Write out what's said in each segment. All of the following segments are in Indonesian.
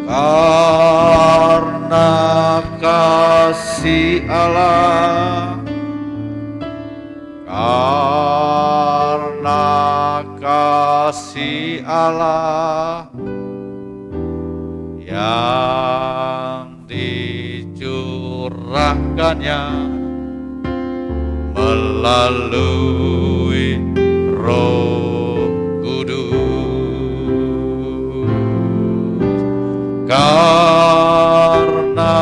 Karena kasih Allah, karena kasih Allah yang dicurahkannya melalui Roh Kudus. Karena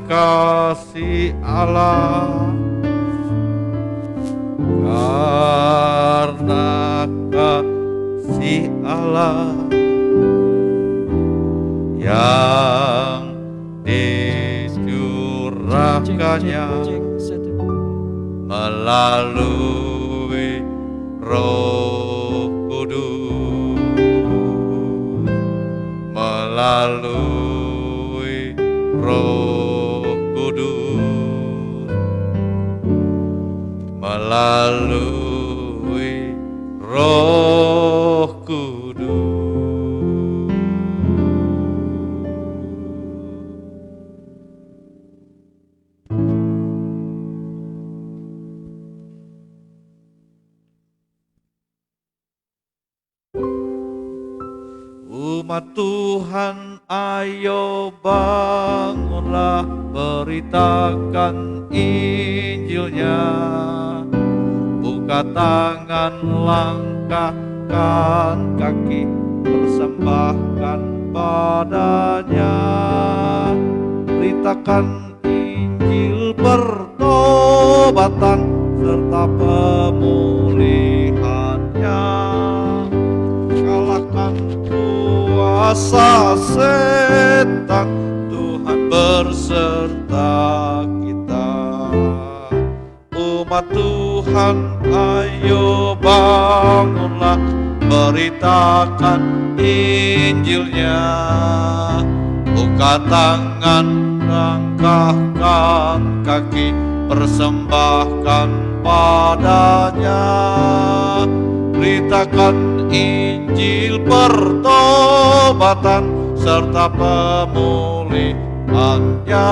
kasih Allah, karena kasih Allah yang dicurahkannya melalui Roh Kudus, melalui Roh Kudus, melalui Roh Kudus. Umat Tuhan, ayo bangunlah, beritakan Injilnya. Buka tangan, langkahkan kaki, persembahkan padanya. Beritakan Injil pertobatan serta pemulihannya. Kalahkan kuasa setan, Tuhan berserta kita. Umat Tuhan, ayo bangunlah, beritakan Injilnya. Buka tangan, langkahkan kaki, persembahkan padanya. Beritakan Injil pertobatan serta pemulihannya.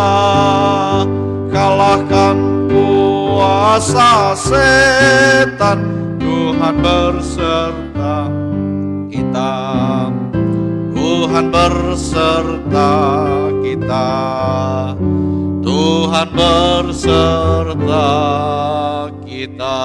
Kalahkan kuasa setan, Tuhan berserta kita. Tuhan berserta kita. Tuhan berserta kita.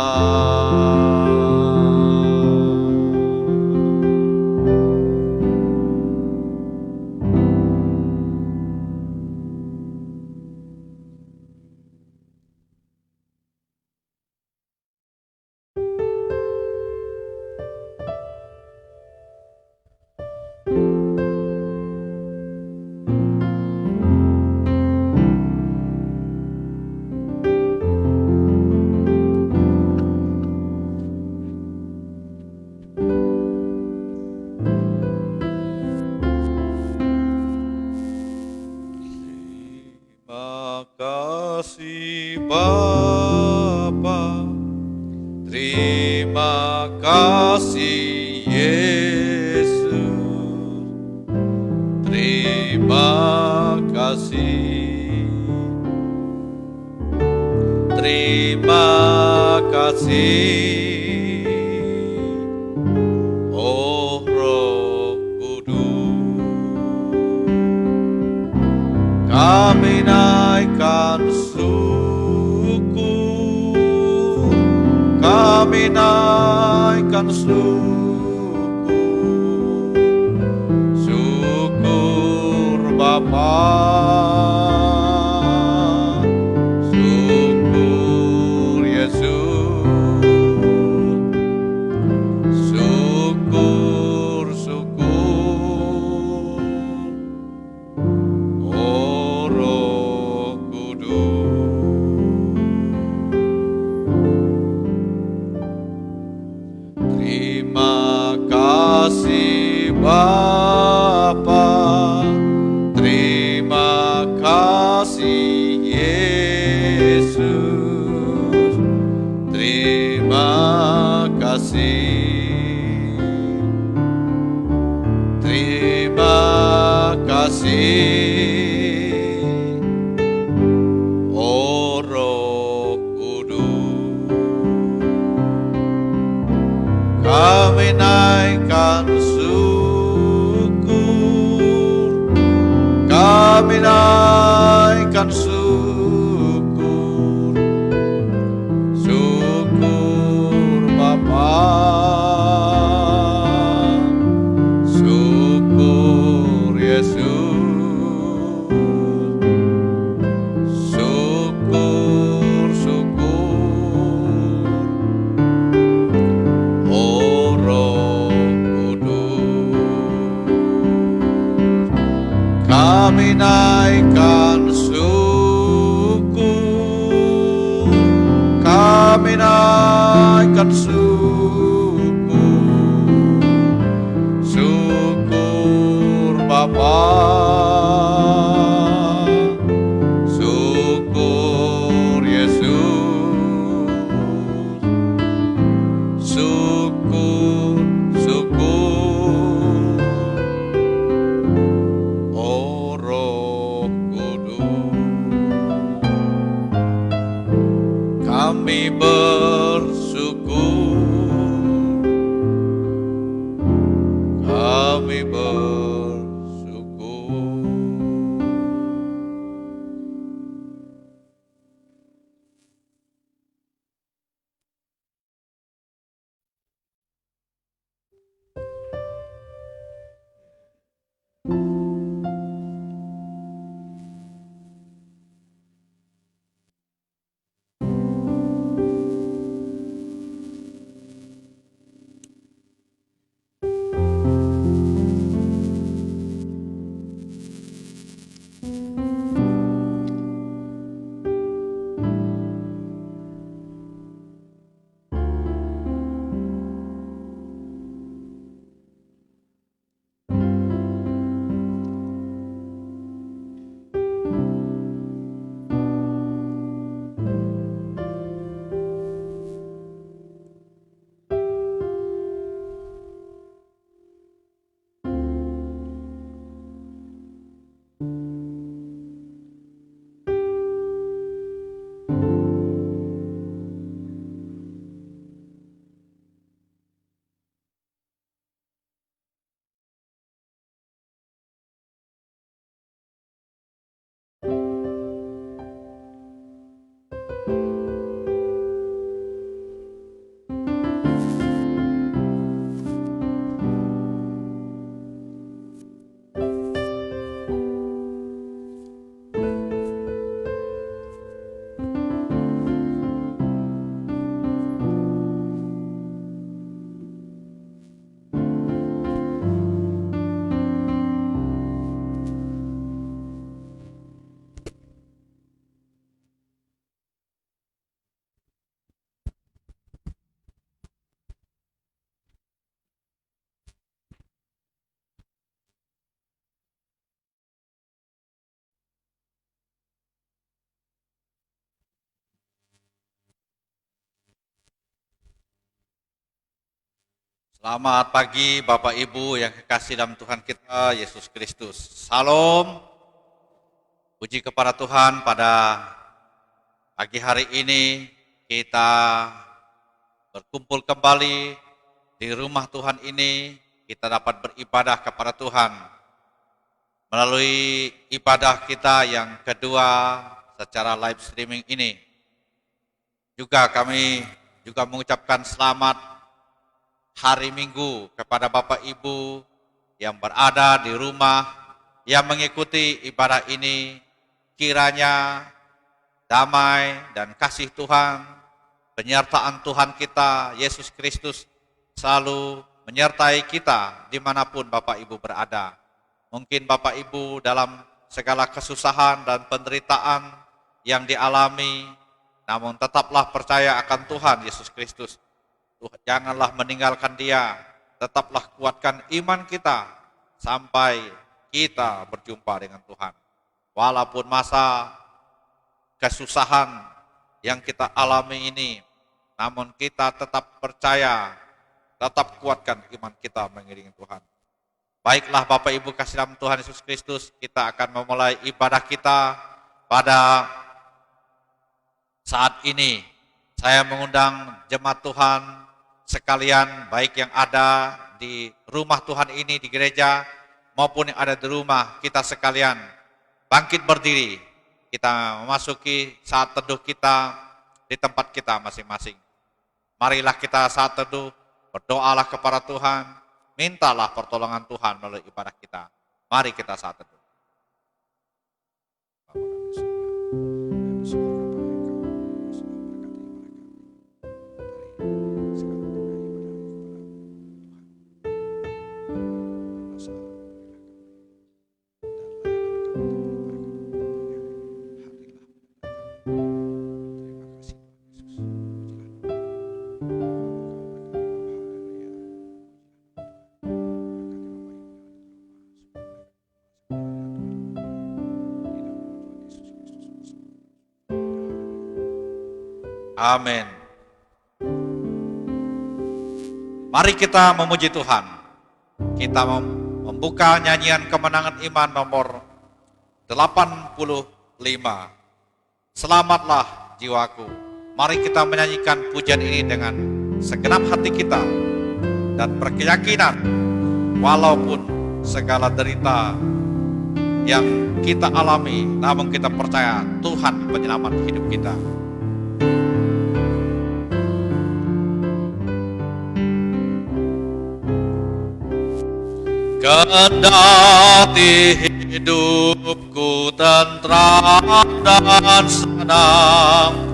Kasih Bapa, terima kasih Yesus, terima kasih, terima kasih, oh Roh Kudus. Kami naikkan syukur, kami naikkan syukur Bapa, syukur Yesus, syukur, syukur, oh Roh Kudus. Terima kasih Bapa, terima kasih, oh Roh Kudus. Kami naikkan syukur, kami naikkan syukur, syukur Bapa, syukur Yesus, syukur, syukur, oh Roh Kudus. Kami naikkan syukur, kami naikkan syukur, syukur Bapa, syukur Yesus, syukur, syukur, oh Roh Kudus. Kami bersyukur, kami bersyukur. Selamat pagi Bapak Ibu yang kekasih dalam Tuhan kita Yesus Kristus. Salam. Puji kepada Tuhan, pada pagi hari ini kita berkumpul kembali di rumah Tuhan ini. Kita dapat beribadah kepada Tuhan melalui ibadah kita yang kedua secara live streaming ini. Juga kami juga mengucapkan selamat hari Minggu kepada Bapak Ibu yang berada di rumah, yang mengikuti ibadah ini. Kiranya damai dan kasih Tuhan, penyertaan Tuhan kita, Yesus Kristus, selalu menyertai kita dimanapun Bapak Ibu berada. Mungkin Bapak Ibu dalam segala kesusahan dan penderitaan yang dialami, namun tetaplah percaya akan Tuhan Yesus Kristus. Janganlah meninggalkan Dia, tetaplah kuatkan iman kita sampai kita berjumpa dengan Tuhan. Walaupun masa kesusahan yang kita alami ini, namun kita tetap percaya, tetap kuatkan iman kita mengiringi Tuhan. Baiklah Bapak Ibu kasih dalam Tuhan Yesus Kristus, kita akan memulai ibadah kita pada saat ini. Saya mengundang jemaat Tuhan sekalian, baik yang ada di rumah Tuhan ini di gereja maupun yang ada di rumah kita sekalian, bangkit berdiri. Kita memasuki saat teduh kita di tempat kita masing-masing. Marilah kita saat teduh, berdoalah kepada Tuhan, mintalah pertolongan Tuhan melalui ibadah kita. Mari kita saat teduh. Amin. Mari kita memuji Tuhan. Kita membuka nyanyian kemenangan iman nomor 85. Selamatlah jiwaku. Mari kita menyanyikan pujian ini dengan segenap hati kita dan berkeyakinan walaupun segala derita yang kita alami, namun kita percaya Tuhan penyelamat hidup kita. Kendati hidupku tentram dan senang,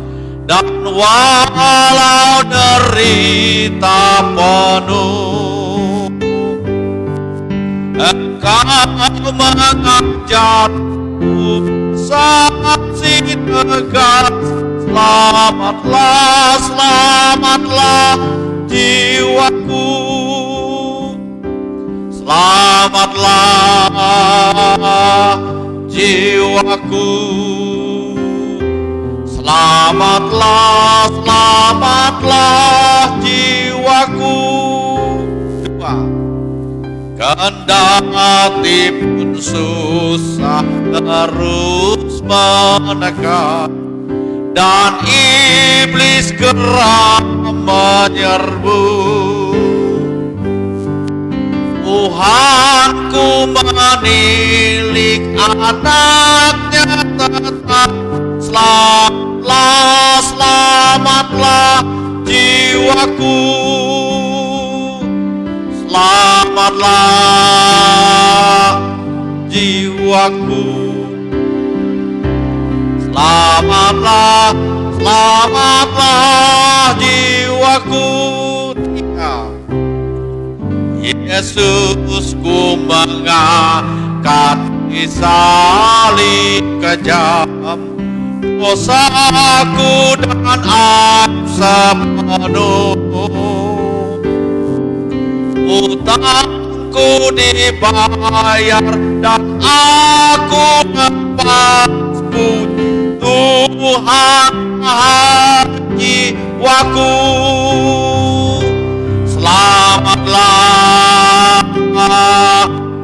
dan walau derita penuh, Engkau mengajarku saksi tegas. Selamatlah, selamatlah jiwaku. Selamatlah jiwaku, selamatlah, selamatlah jiwaku. Dua. Kendati pun susah terus menekan, dan iblis geram menyerbu, Tuhanku menilik anaknya tetap. Selamatlah, selamatlah jiwaku. Selamatlah jiwaku. Selamatlah, selamatlah jiwaku. Yesusku mengangkat salib kejam, dosaku dan aib sepenuh. Utangku dibayar dan aku lepas puji Tuhan jiwaku. Selamatlah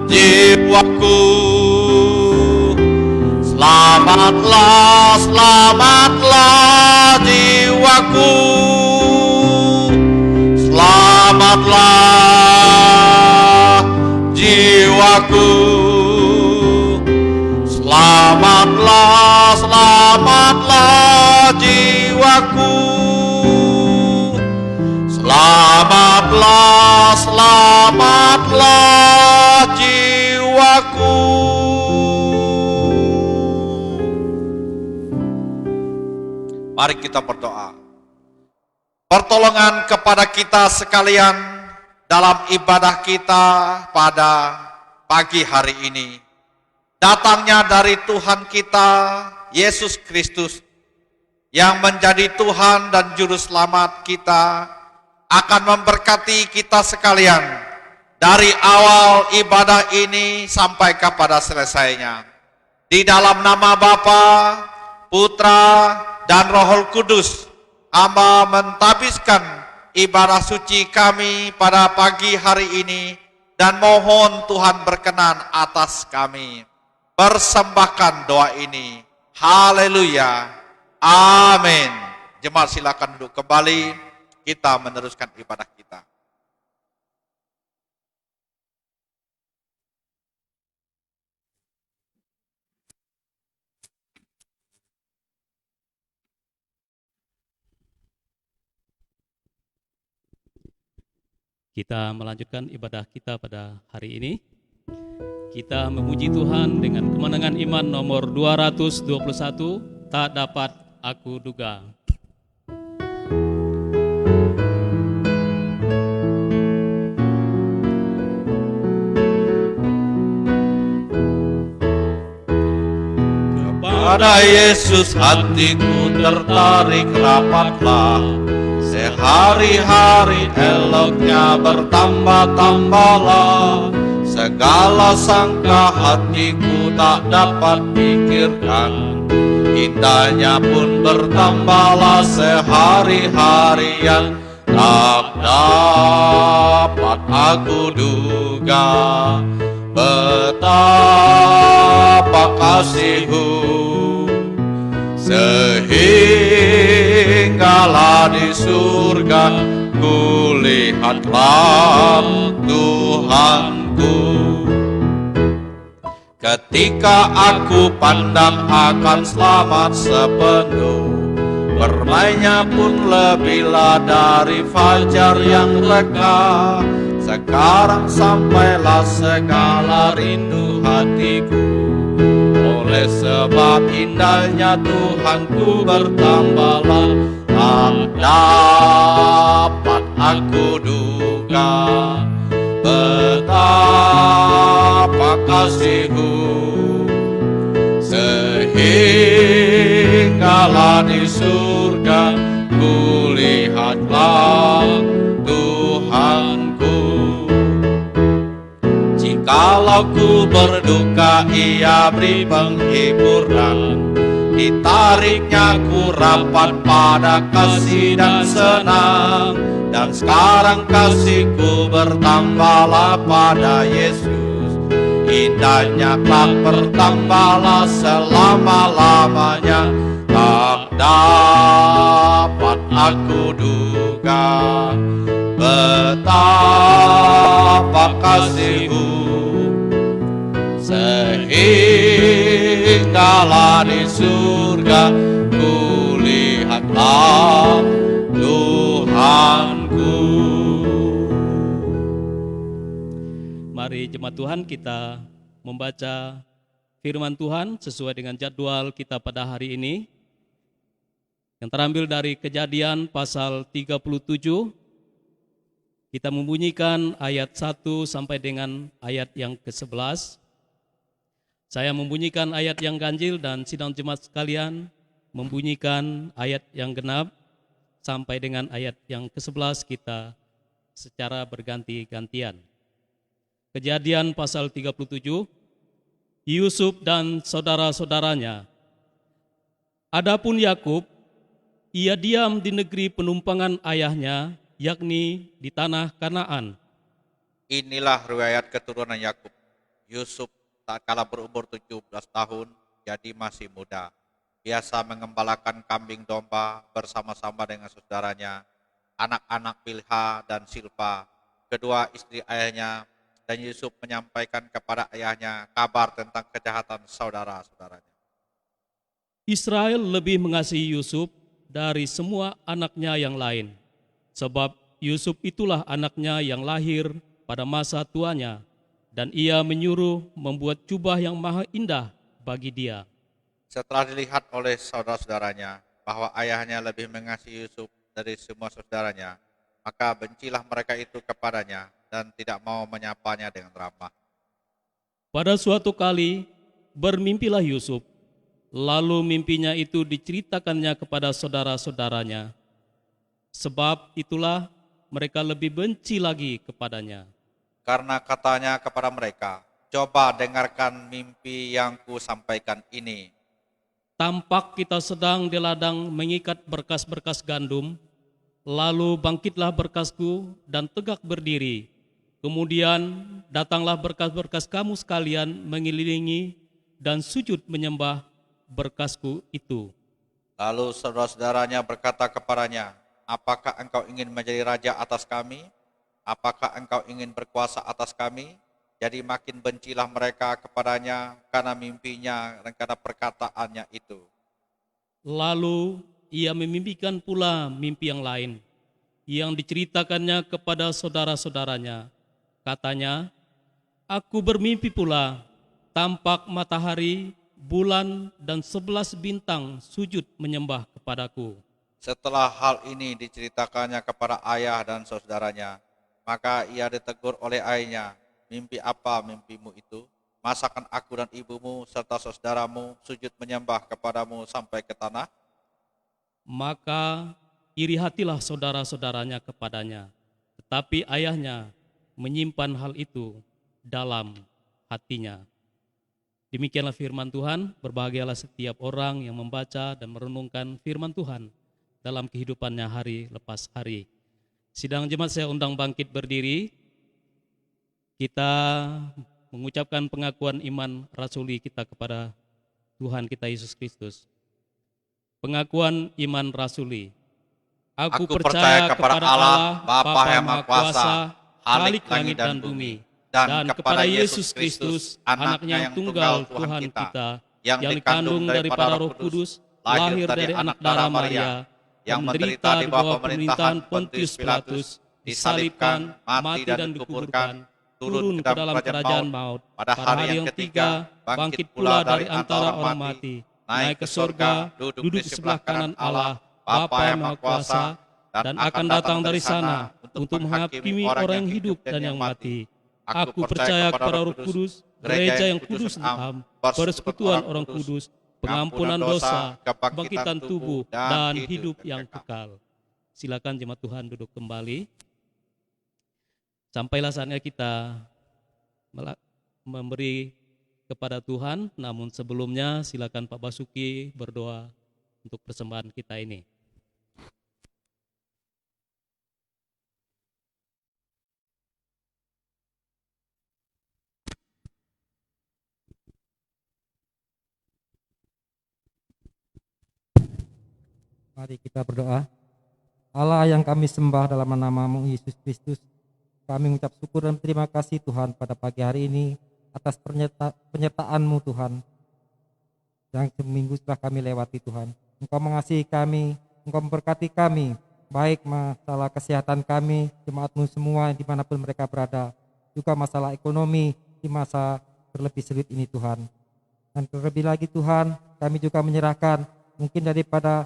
jiwaku. Selamatlah, selamatlah jiwaku. Selamatlah jiwaku. Selamatlah, selamatlah jiwaku. Selamatlah, selamatlah jiwaku. Mari kita berdoa. Pertolongan kepada kita sekalian dalam ibadah kita pada pagi hari ini datangnya dari Tuhan kita Yesus Kristus, yang menjadi Tuhan dan Juru Selamat kita, akan memberkati kita sekalian dari awal ibadah ini sampai kepada selesainya. Di dalam nama Bapa, Putra, dan Roh Kudus, Hamba mentabiskan ibadah suci kami pada pagi hari ini dan mohon Tuhan berkenan atas kami. Persembahkan doa ini. Haleluya. Amin. Jemaat silakan duduk kembali. Kita meneruskan ibadah kita. Kita melanjutkan ibadah kita pada hari ini. Kita memuji Tuhan dengan kemenangan iman nomor 221, tak dapat aku duga. Kepada Yesus hatiku tertarik rapatlah, sehari-hari eloknya bertambah-tambahlah. Segala sangka hatiku tak dapat pikirkan, indahnya pun bertambahlah sehari-harian. Tak dapat aku duga betapa kasih-Mu, sehinggalah di surga kulihatlah Tuhanku. Ketika aku pandang akan selamat sepenuh, bermainnya pun lebihlah dari fajar yang lega. Sekarang sampailah segala rindu hatiku, oleh sebab indahnya Tuhanku bertambahlah. Tak dapat aku duga betapa kasih-Mu, sehinggalah di surga kulihatlah Tuhanku. Jikalau ku berduka, Ia beri penghiburan, ditariknya ku rapat pada kasih dan senang. Dan sekarang kasihku bertambahlah pada Yesus, indahnya tak bertambahlah selama-lamanya. Tak dapat aku duga betapa kasih-Mu, sehinggalah di surga kulihatlah Tuhanku. Mari jemaat Tuhan kita membaca firman Tuhan sesuai dengan jadwal kita pada hari ini, yang terambil dari Kejadian pasal 37. Kita membunyikan ayat 1 sampai dengan ayat yang ke-11. Saya membunyikan ayat yang ganjil dan sidang jemaat sekalian membunyikan ayat yang genap sampai dengan ayat yang ke-11, kita secara berganti-gantian. Kejadian pasal 37, Yusuf dan saudara-saudaranya. Adapun Yakub, ia diam di negeri penumpangan ayahnya, yakni di tanah Kanaan. Inilah riwayat keturunan Yakub. Yusuf tak kala berumur 17 tahun, jadi masih muda. Biasa mengembalakan kambing domba bersama-sama dengan saudaranya, anak-anak Bilha dan Silpa, kedua istri ayahnya, dan Yusuf menyampaikan kepada ayahnya kabar tentang kejahatan saudara-saudaranya. Israel lebih mengasihi Yusuf dari semua anaknya yang lain, sebab Yusuf itulah anaknya yang lahir pada masa tuanya, dan ia menyuruh membuat jubah yang maha indah bagi dia. Setelah dilihat oleh saudara-saudaranya bahwa ayahnya lebih mengasihi Yusuf dari semua saudaranya, maka bencilah mereka itu kepadanya dan tidak mau menyapanya dengan ramah. Pada suatu kali bermimpilah Yusuf, lalu mimpinya itu diceritakannya kepada saudara-saudaranya. Sebab itulah mereka lebih benci lagi kepadanya. Karena katanya kepada mereka, coba dengarkan mimpi yang ku sampaikan ini. Tampak kita sedang di ladang mengikat berkas-berkas gandum, lalu bangkitlah berkasku dan tegak berdiri. Kemudian datanglah berkas-berkas kamu sekalian mengelilingi dan sujud menyembah berkasku itu. Lalu saudara-saudaranya berkata kepadanya, apakah engkau ingin menjadi raja atas kami? Apakah engkau ingin berkuasa atas kami? Jadi makin bencilah mereka kepadanya karena mimpinya dan karena perkataannya itu. Lalu ia memimpikan pula mimpi yang lain, yang diceritakannya kepada saudara-saudaranya. Katanya, aku bermimpi pula, tampak matahari, bulan, dan 11 bintang sujud menyembah kepadaku. Setelah hal ini diceritakannya kepada ayah dan saudaranya, maka ia ditegur oleh ayahnya, mimpi apa mimpimu itu? Masakan aku dan ibumu serta saudaramu sujud menyembah kepadamu sampai ke tanah? Maka iri hatilah saudara-saudaranya kepadanya, tetapi ayahnya menyimpan hal itu dalam hatinya. Demikianlah firman Tuhan, berbahagialah setiap orang yang membaca dan merenungkan firman Tuhan dalam kehidupannya hari lepas hari. Sidang jemaat saya undang bangkit berdiri. Kita mengucapkan pengakuan iman rasuli kita kepada Tuhan kita Yesus Kristus. Pengakuan iman rasuli. Aku percaya kepada Allah, Bapa yang Maha Kuasa, Khalik langit dan bumi, dan kepada Yesus Kristus, anaknya yang tunggal Tuhan kita, yang dikandung daripada Roh Kudus, lahir dari anak darah Maria, yang menderita di bawah pemerintahan Pontius Pilatus, disalibkan, mati dan dikuburkan, turun ke dalam kerajaan maut, pada hari yang ketiga bangkit pula dari antara orang mati, naik ke surga, duduk di sebelah kanan Allah, Bapa yang Maha Kuasa, dan akan datang dari sana untuk menghakimi orang yang hidup dan yang mati. Aku percaya kepada Roh Kudus, gereja yang kudus dan persekutuan orang kudus, pengampunan dosa, kebangkitan tubuh, dan hidup yang kekal. Silakan jemaat Tuhan duduk kembali. Sampailah saatnya kita memberi kepada Tuhan, namun sebelumnya silakan Pak Basuki berdoa untuk persembahan kita ini. Mari kita berdoa. Allah yang kami sembah dalam nama-Mu Yesus Kristus, kami mengucap syukur dan terima kasih Tuhan pada pagi hari ini atas penyertaan-Mu Tuhan yang seminggu setelah kami lewati Tuhan. Engkau mengasihi kami, Engkau memberkati kami, baik masalah kesehatan kami, jemaat-Mu semua dimanapun mereka berada, juga masalah ekonomi di masa terlebih sulit ini Tuhan. Dan terlebih lagi Tuhan, kami juga menyerahkan mungkin daripada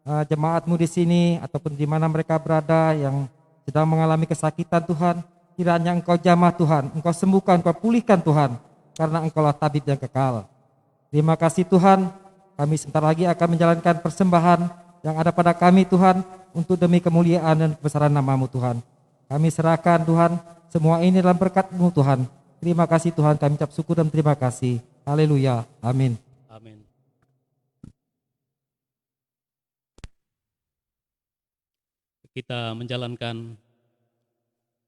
jemaat-Mu di sini ataupun di mana mereka berada yang sedang mengalami kesakitan Tuhan, kiranya Engkau jamah Tuhan, Engkau sembuhkan, Engkau pulihkan Tuhan, karena Engkaulah tabib yang kekal. Terima kasih Tuhan, kami sebentar lagi akan menjalankan persembahan yang ada pada kami Tuhan, untuk demi kemuliaan dan kebesaran nama-Mu Tuhan. Kami serahkan Tuhan, semua ini dalam berkat-Mu Tuhan. Terima kasih Tuhan, kami ucap syukur dan terima kasih. Haleluya, amin. Amin. Kita menjalankan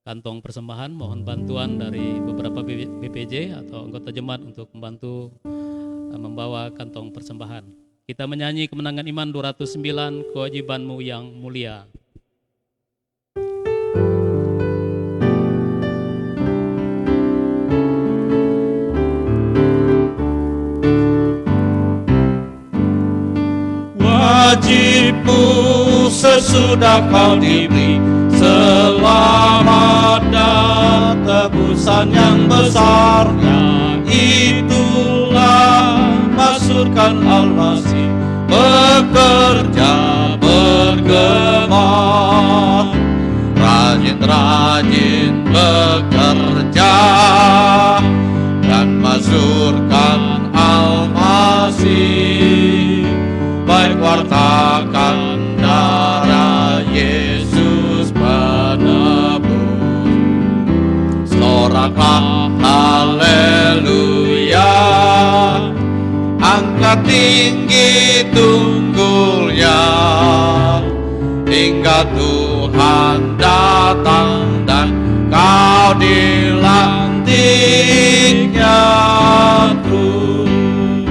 kantong persembahan, mohon bantuan dari beberapa BPJ atau anggota jemaat untuk membantu membawa kantong persembahan. Kita menyanyi kemenangan iman 209, kewajiban-Mu yang mulia. Wajibmu sesudah kau diberi selamat dan tebusan yang besar, itulah maksudkan Al-Masih bekerja bergema, rajin-rajin bekerja dan maksudkan Al-Masih, baik wartakan darah Yesus penebus. Soraklah haleluya, angkat tinggi tunggulnya, hingga Tuhan datang dan Kau dilantiknya terus,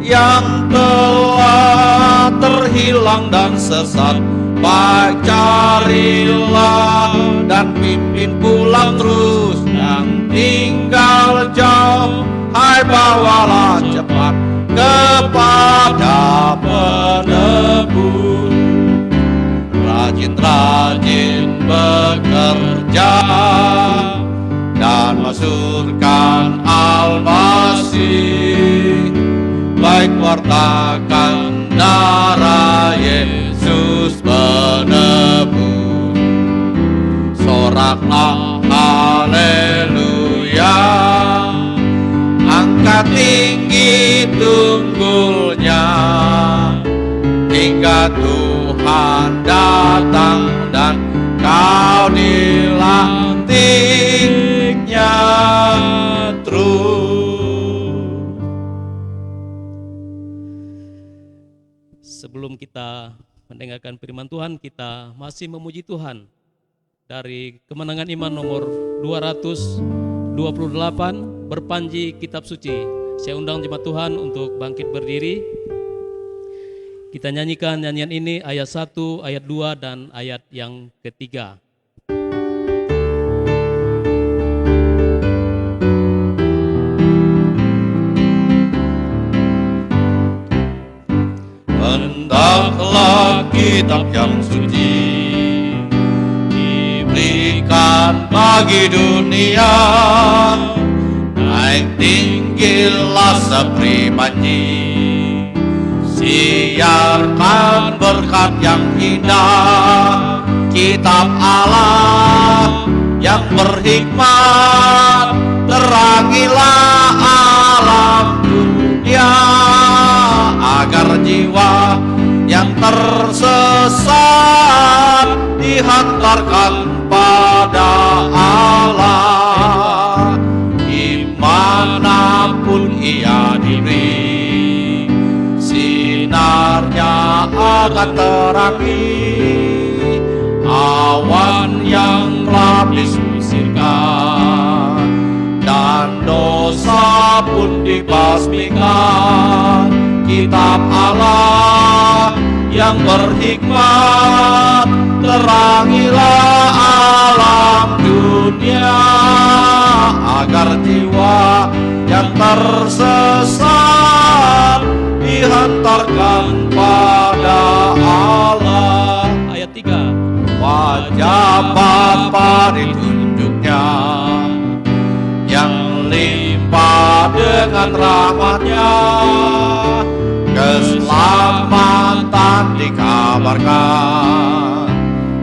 yang telah terhilang dan sesat, baik carilah dan pimpin pulang terus. Yang tinggal jauh, hai bawalah cepat kepada penebus. Rajin-rajin bekerja dan masyurkan Al-Masih, baik wartakan darah Yesus penebus. Soraklah haleluya, angkat tinggi tunggulnya, hingga Tuhan datang dan kau dilantiknya terus. Sebelum kita mendengarkan firman Tuhan, kita masih memuji Tuhan dari Kemenangan Iman nomor 228, berpanji kitab suci. Saya undang jemaat Tuhan untuk bangkit berdiri. Kita nyanyikan nyanyian ini ayat 1, ayat 2, dan ayat yang ketiga. Hendaklah kitab yang suci diberikan bagi dunia, naik tinggilah seprimanji, siarkan berkat yang indah, kitab Allah yang berhikmat, terangilah alam dunia, agar jiwa yang tersesat dihantarkan pada Allah. Dimanapun ia diberi, sinarnya akan terangi, awan yang telah disusirkan, dan dosa pun dibasmikan. Kitab Allah yang berhikmat, terangilah alam dunia, agar jiwa yang tersesat dihantarkan pada Allah. Ayat 3. Wajah Bapa ditunjuknya, yang limpah dengan rahmatnya, keselamatan dikabarkan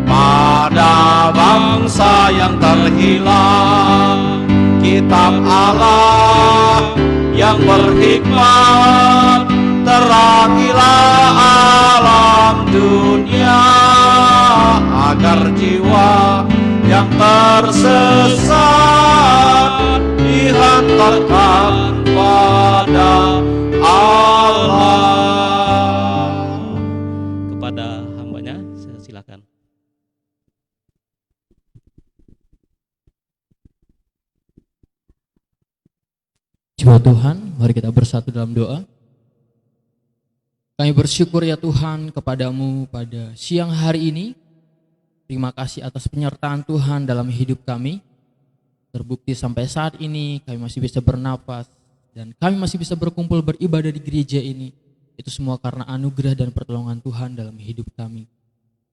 pada bangsa yang terhilang. Kitab Allah yang berhikmat, terangilah alam dunia, agar jiwa yang tersesat dihantarkan pada Allah. Kepada hambanya, saya silakan. Jemaat Tuhan, mari kita bersatu dalam doa. Kami bersyukur ya Tuhan kepadamu pada siang hari ini. Terima kasih atas penyertaan Tuhan dalam hidup kami. Terbukti sampai saat ini kami masih bisa bernapas dan kami masih bisa berkumpul beribadah di gereja ini. Itu semua karena anugerah dan pertolongan Tuhan dalam hidup kami.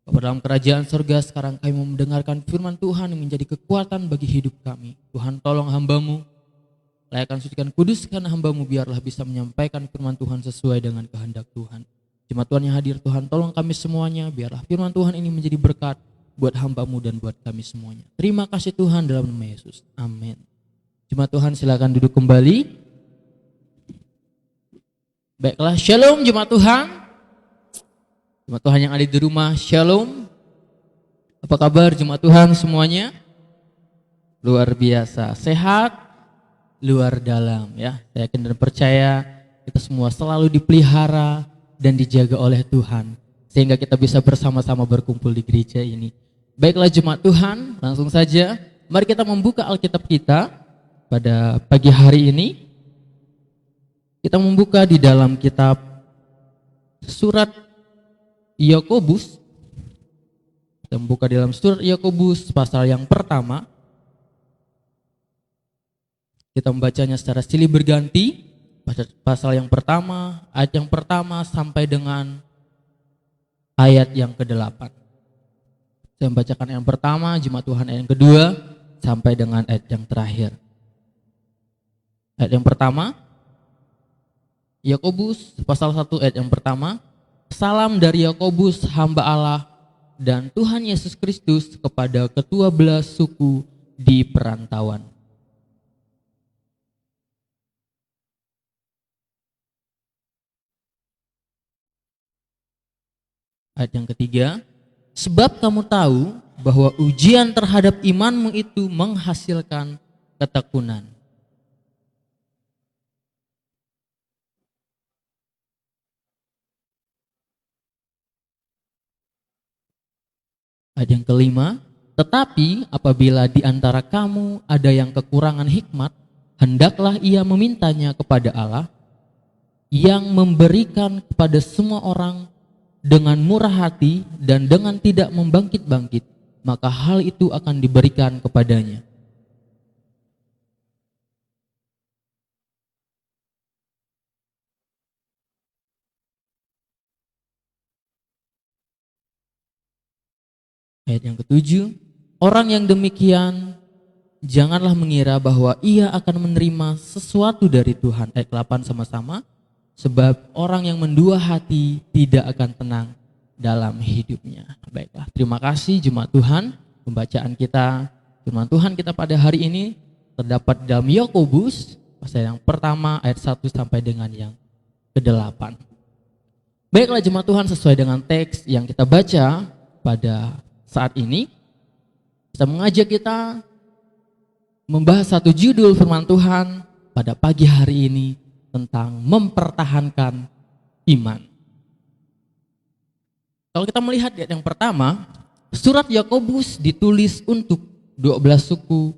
Bapa dalam kerajaan surga, sekarang kami mau mendengarkan firman Tuhan yang menjadi kekuatan bagi hidup kami. Tuhan tolong hamba-Mu, layakkan, sucikan, kuduskan hamba-Mu, biarlah bisa menyampaikan firman Tuhan sesuai dengan kehendak Tuhan. Jemaat Tuhan yang hadir, Tuhan tolong kami semuanya, biarlah firman Tuhan ini menjadi berkat buat hamba-Mu dan buat kami semuanya. Terima kasih Tuhan dalam nama Yesus. Amin. Jemaat Tuhan silakan duduk kembali. Baiklah, shalom jemaat Tuhan. Jemaat Tuhan yang ada di rumah, shalom. Apa kabar jemaat Tuhan semuanya? Luar biasa, sehat, luar dalam ya. Saya yakin dan percaya kita semua selalu dipelihara dan dijaga oleh Tuhan, sehingga kita bisa bersama-sama berkumpul di gereja ini. Baiklah jemaat Tuhan, langsung saja mari kita membuka Alkitab kita pada pagi hari ini. Kita membuka di dalam kitab surat Yakobus. Kita membuka di dalam surat Yakobus pasal yang pertama. Kita membacanya secara silih berganti. Pasal yang pertama, ayat yang pertama sampai dengan ayat yang ke-8. Saya membacakan yang pertama, jemaat Tuhan ayat yang kedua, sampai dengan ayat yang terakhir. Ayat yang pertama, Yakobus pasal 1 ayat yang pertama. Salam dari Yakobus hamba Allah dan Tuhan Yesus Kristus kepada ketua belas suku di perantauan. Ayat yang ketiga, sebab kamu tahu bahwa ujian terhadap imanmu itu menghasilkan ketekunan. Ayat yang kelima, tetapi apabila di antara kamu ada yang kekurangan hikmat, hendaklah ia memintanya kepada Allah yang memberikan kepada semua orang dengan murah hati dan dengan tidak membangkit-bangkit, maka hal itu akan diberikan kepadanya. Ayat yang ketujuh, orang yang demikian janganlah mengira bahwa ia akan menerima sesuatu dari Tuhan. Ayat 8 sama-sama, sebab orang yang mendua hati tidak akan tenang dalam hidupnya. Baiklah, terima kasih jemaat Tuhan. Pembacaan kita, firman Tuhan kita pada hari ini terdapat dalam Yakobus pasal yang pertama ayat 1 sampai dengan yang ke-8. Baiklah jemaat Tuhan, sesuai dengan teks yang kita baca pada saat ini, saya mengajak kita membahas satu judul firman Tuhan pada pagi hari ini tentang mempertahankan iman. Kalau kita melihat di ayat yang pertama, surat Yakobus ditulis untuk 12 suku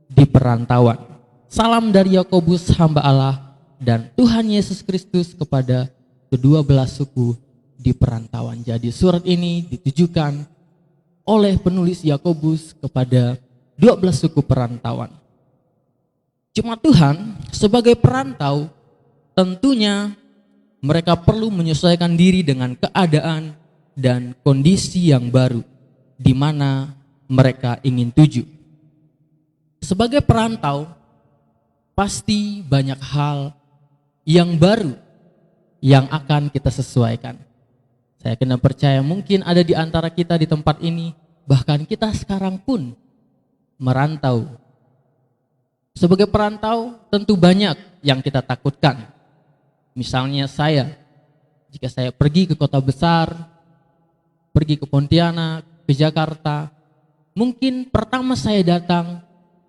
di perantauan. Salam dari Yakobus hamba Allah dan Tuhan Yesus Kristus kepada ke-12 suku di perantauan. Jadi surat ini ditujukan oleh penulis Yakobus kepada 12 suku perantauan. Jemaat Tuhan, sebagai perantau, tentunya mereka perlu menyesuaikan diri dengan keadaan dan kondisi yang baru di mana mereka ingin tuju. Sebagai perantau, pasti banyak hal yang baru yang akan kita sesuaikan. Saya kena percaya mungkin ada di antara kita di tempat ini, bahkan kita sekarang pun merantau. Sebagai perantau tentu banyak yang kita takutkan. Misalnya saya, jika saya pergi ke kota besar, pergi ke Pontianak, ke Jakarta, mungkin pertama saya datang,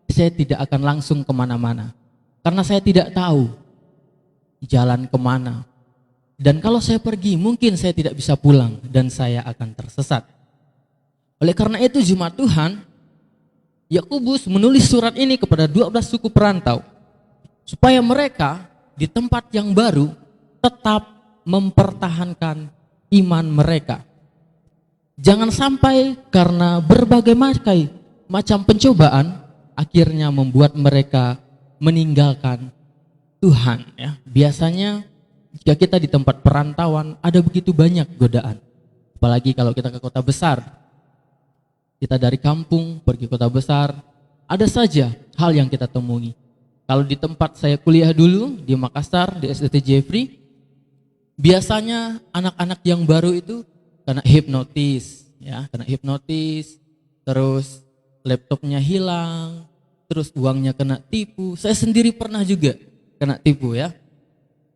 saya tidak akan langsung kemana-mana. Karena saya tidak tahu jalan kemana. Dan kalau saya pergi, mungkin saya tidak bisa pulang dan saya akan tersesat. Oleh karena itu jemaat Tuhan, Yakobus menulis surat ini kepada 12 suku perantau supaya mereka di tempat yang baru tetap mempertahankan iman mereka. Jangan sampai karena berbagai macam pencobaan akhirnya membuat mereka meninggalkan Tuhan. Ya, biasanya jika kita di tempat perantauan ada begitu banyak godaan. Apalagi kalau kita ke kota besar. Kita dari kampung pergi kota besar, ada saja hal yang kita temui. Kalau di tempat saya kuliah dulu di Makassar di SDT Jeffrey, biasanya anak-anak yang baru itu kena hipnotis, ya, kena hipnotis, terus laptopnya hilang, terus uangnya kena tipu. Saya sendiri pernah juga kena tipu, ya.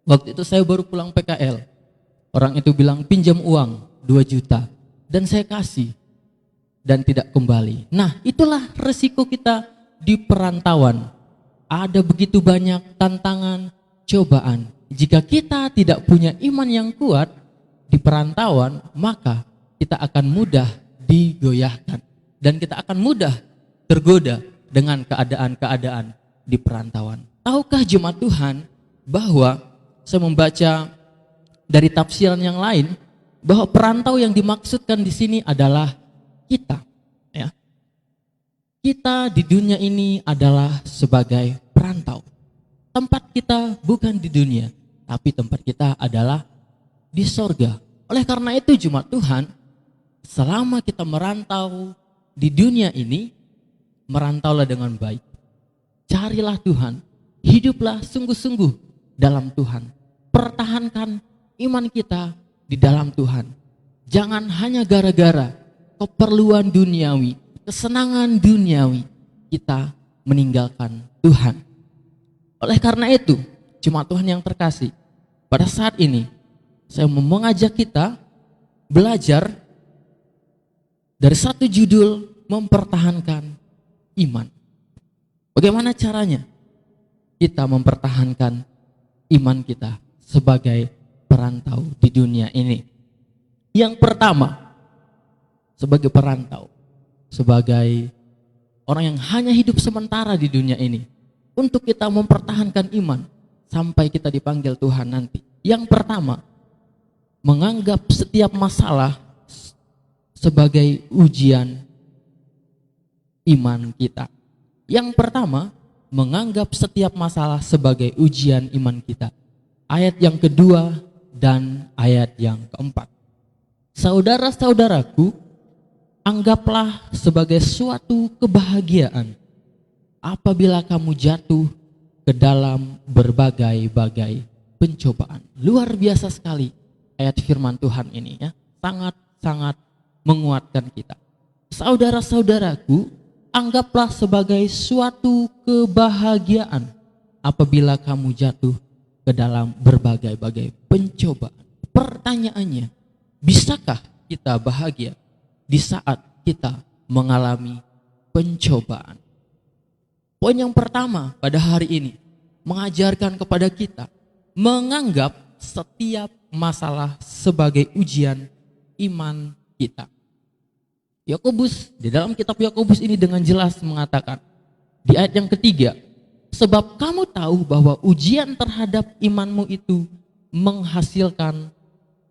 Waktu itu saya baru pulang PKL. Orang itu bilang pinjam uang 2 juta dan saya kasih dan tidak kembali. Nah, itulah resiko kita di perantauan. Ada begitu banyak tantangan, cobaan. Jika kita tidak punya iman yang kuat di perantauan, maka kita akan mudah digoyahkan dan kita akan mudah tergoda dengan keadaan-keadaan di perantauan. Tahukah jemaat Tuhan bahwa saya membaca dari tafsiran yang lain bahwa perantau yang dimaksudkan di sini adalah kita, ya. Kita di dunia ini adalah sebagai perantau. Tempat kita bukan di dunia, tapi tempat kita adalah di sorga. Oleh karena itu jemaat Tuhan, selama kita merantau di dunia ini, merantaulah dengan baik. Carilah Tuhan, hiduplah sungguh-sungguh dalam Tuhan. Pertahankan iman kita di dalam Tuhan. Jangan hanya gara-gara keperluan duniawi, kesenangan duniawi, kita meninggalkan Tuhan. Oleh karena itu, jemaat Tuhan yang terkasih, pada saat ini saya mau mengajak kita belajar dari satu judul, mempertahankan iman. Bagaimana caranya kita mempertahankan iman kita sebagai perantau di dunia ini? Yang pertama, sebagai perantau, sebagai orang yang hanya hidup sementara di dunia ini, untuk kita mempertahankan iman sampai kita dipanggil Tuhan nanti. Yang pertama, menganggap setiap masalah sebagai ujian iman kita. Yang pertama, menganggap setiap masalah sebagai ujian iman kita. Ayat yang kedua dan ayat yang keempat. Saudara-saudaraku, anggaplah sebagai suatu kebahagiaan apabila kamu jatuh ke dalam berbagai-bagai pencobaan. Luar biasa sekali ayat firman Tuhan ini, ya. Sangat-sangat menguatkan kita. Saudara-saudaraku, anggaplah sebagai suatu kebahagiaan apabila kamu jatuh ke dalam berbagai-bagai pencobaan. Pertanyaannya, bisakah kita bahagia di saat kita mengalami pencobaan? Poin yang pertama pada hari ini mengajarkan kepada kita menganggap setiap masalah sebagai ujian iman kita. Yakobus, di dalam kitab Yakobus ini dengan jelas mengatakan di ayat yang ketiga, sebab kamu tahu bahwa ujian terhadap imanmu itu menghasilkan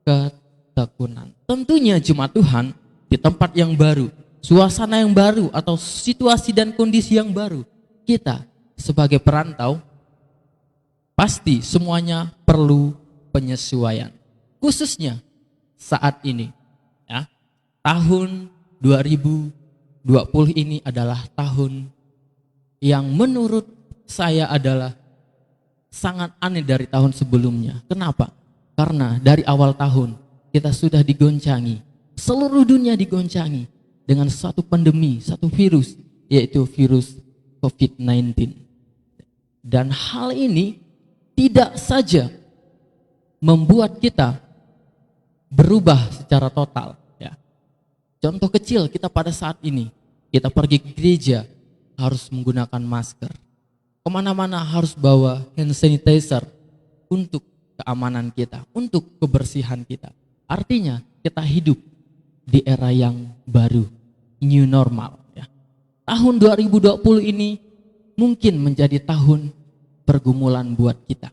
ketekunan. Tentunya jemaat Tuhan, di tempat yang baru, suasana yang baru, atau situasi dan kondisi yang baru, kita sebagai perantau pasti semuanya perlu penyesuaian. Khususnya saat ini, ya, tahun 2020 ini adalah tahun yang menurut saya adalah sangat aneh dari tahun sebelumnya. Kenapa? Karena dari awal tahun kita sudah digoncangi, seluruh dunia digoncangi dengan satu pandemi, satu virus, yaitu virus COVID-19. Dan hal ini tidak saja membuat kita berubah secara total, ya. Contoh kecil, kita pada saat ini, kita pergi ke gereja harus menggunakan masker. Kemana-mana harus bawa hand sanitizer untuk keamanan kita, untuk kebersihan kita. Artinya kita hidup di era yang baru, new normal. Tahun 2020 ini mungkin menjadi tahun pergumulan buat kita.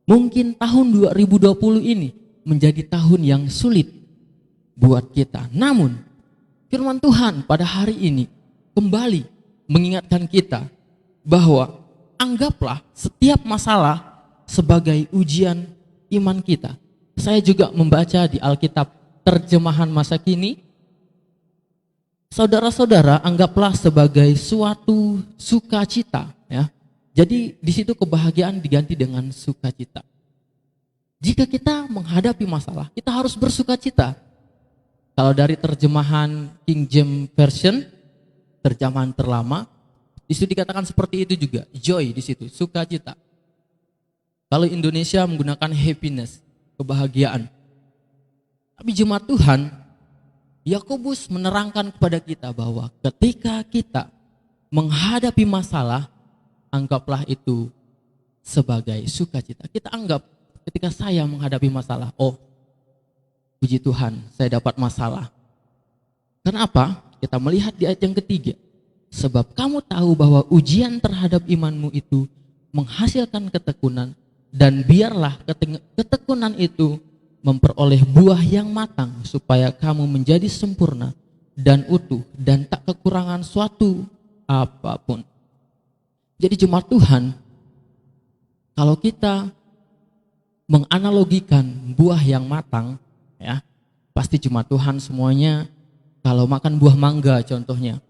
Mungkin tahun 2020 ini menjadi tahun yang sulit buat kita. Namun firman Tuhan pada hari ini kembali mengingatkan kita bahwa anggaplah setiap masalah sebagai ujian iman kita. Saya juga membaca di Alkitab terjemahan masa kini, saudara-saudara, anggaplah sebagai suatu sukacita, ya. Jadi di situ kebahagiaan diganti dengan sukacita. Jika kita menghadapi masalah, kita harus bersukacita. Kalau dari terjemahan King James Version, terjemahan terlama, di situ dikatakan seperti itu juga, joy di situ, sukacita. Kalau Indonesia menggunakan happiness, kebahagiaan. Tapi jemaat Tuhan, Yakobus menerangkan kepada kita bahwa ketika kita menghadapi masalah, anggaplah itu sebagai sukacita. Kita anggap ketika saya menghadapi masalah, oh puji Tuhan saya dapat masalah. Kenapa? Kita melihat di ayat yang ketiga. Sebab kamu tahu bahwa ujian terhadap imanmu itu menghasilkan ketekunan, dan biarlah ketekunan itu memperoleh buah yang matang, supaya kamu menjadi sempurna dan utuh dan tak kekurangan suatu apapun. Jadi jemaat Tuhan, kalau kita menganalogikan buah yang matang, ya, pasti jemaat Tuhan semuanya kalau makan buah mangga contohnya,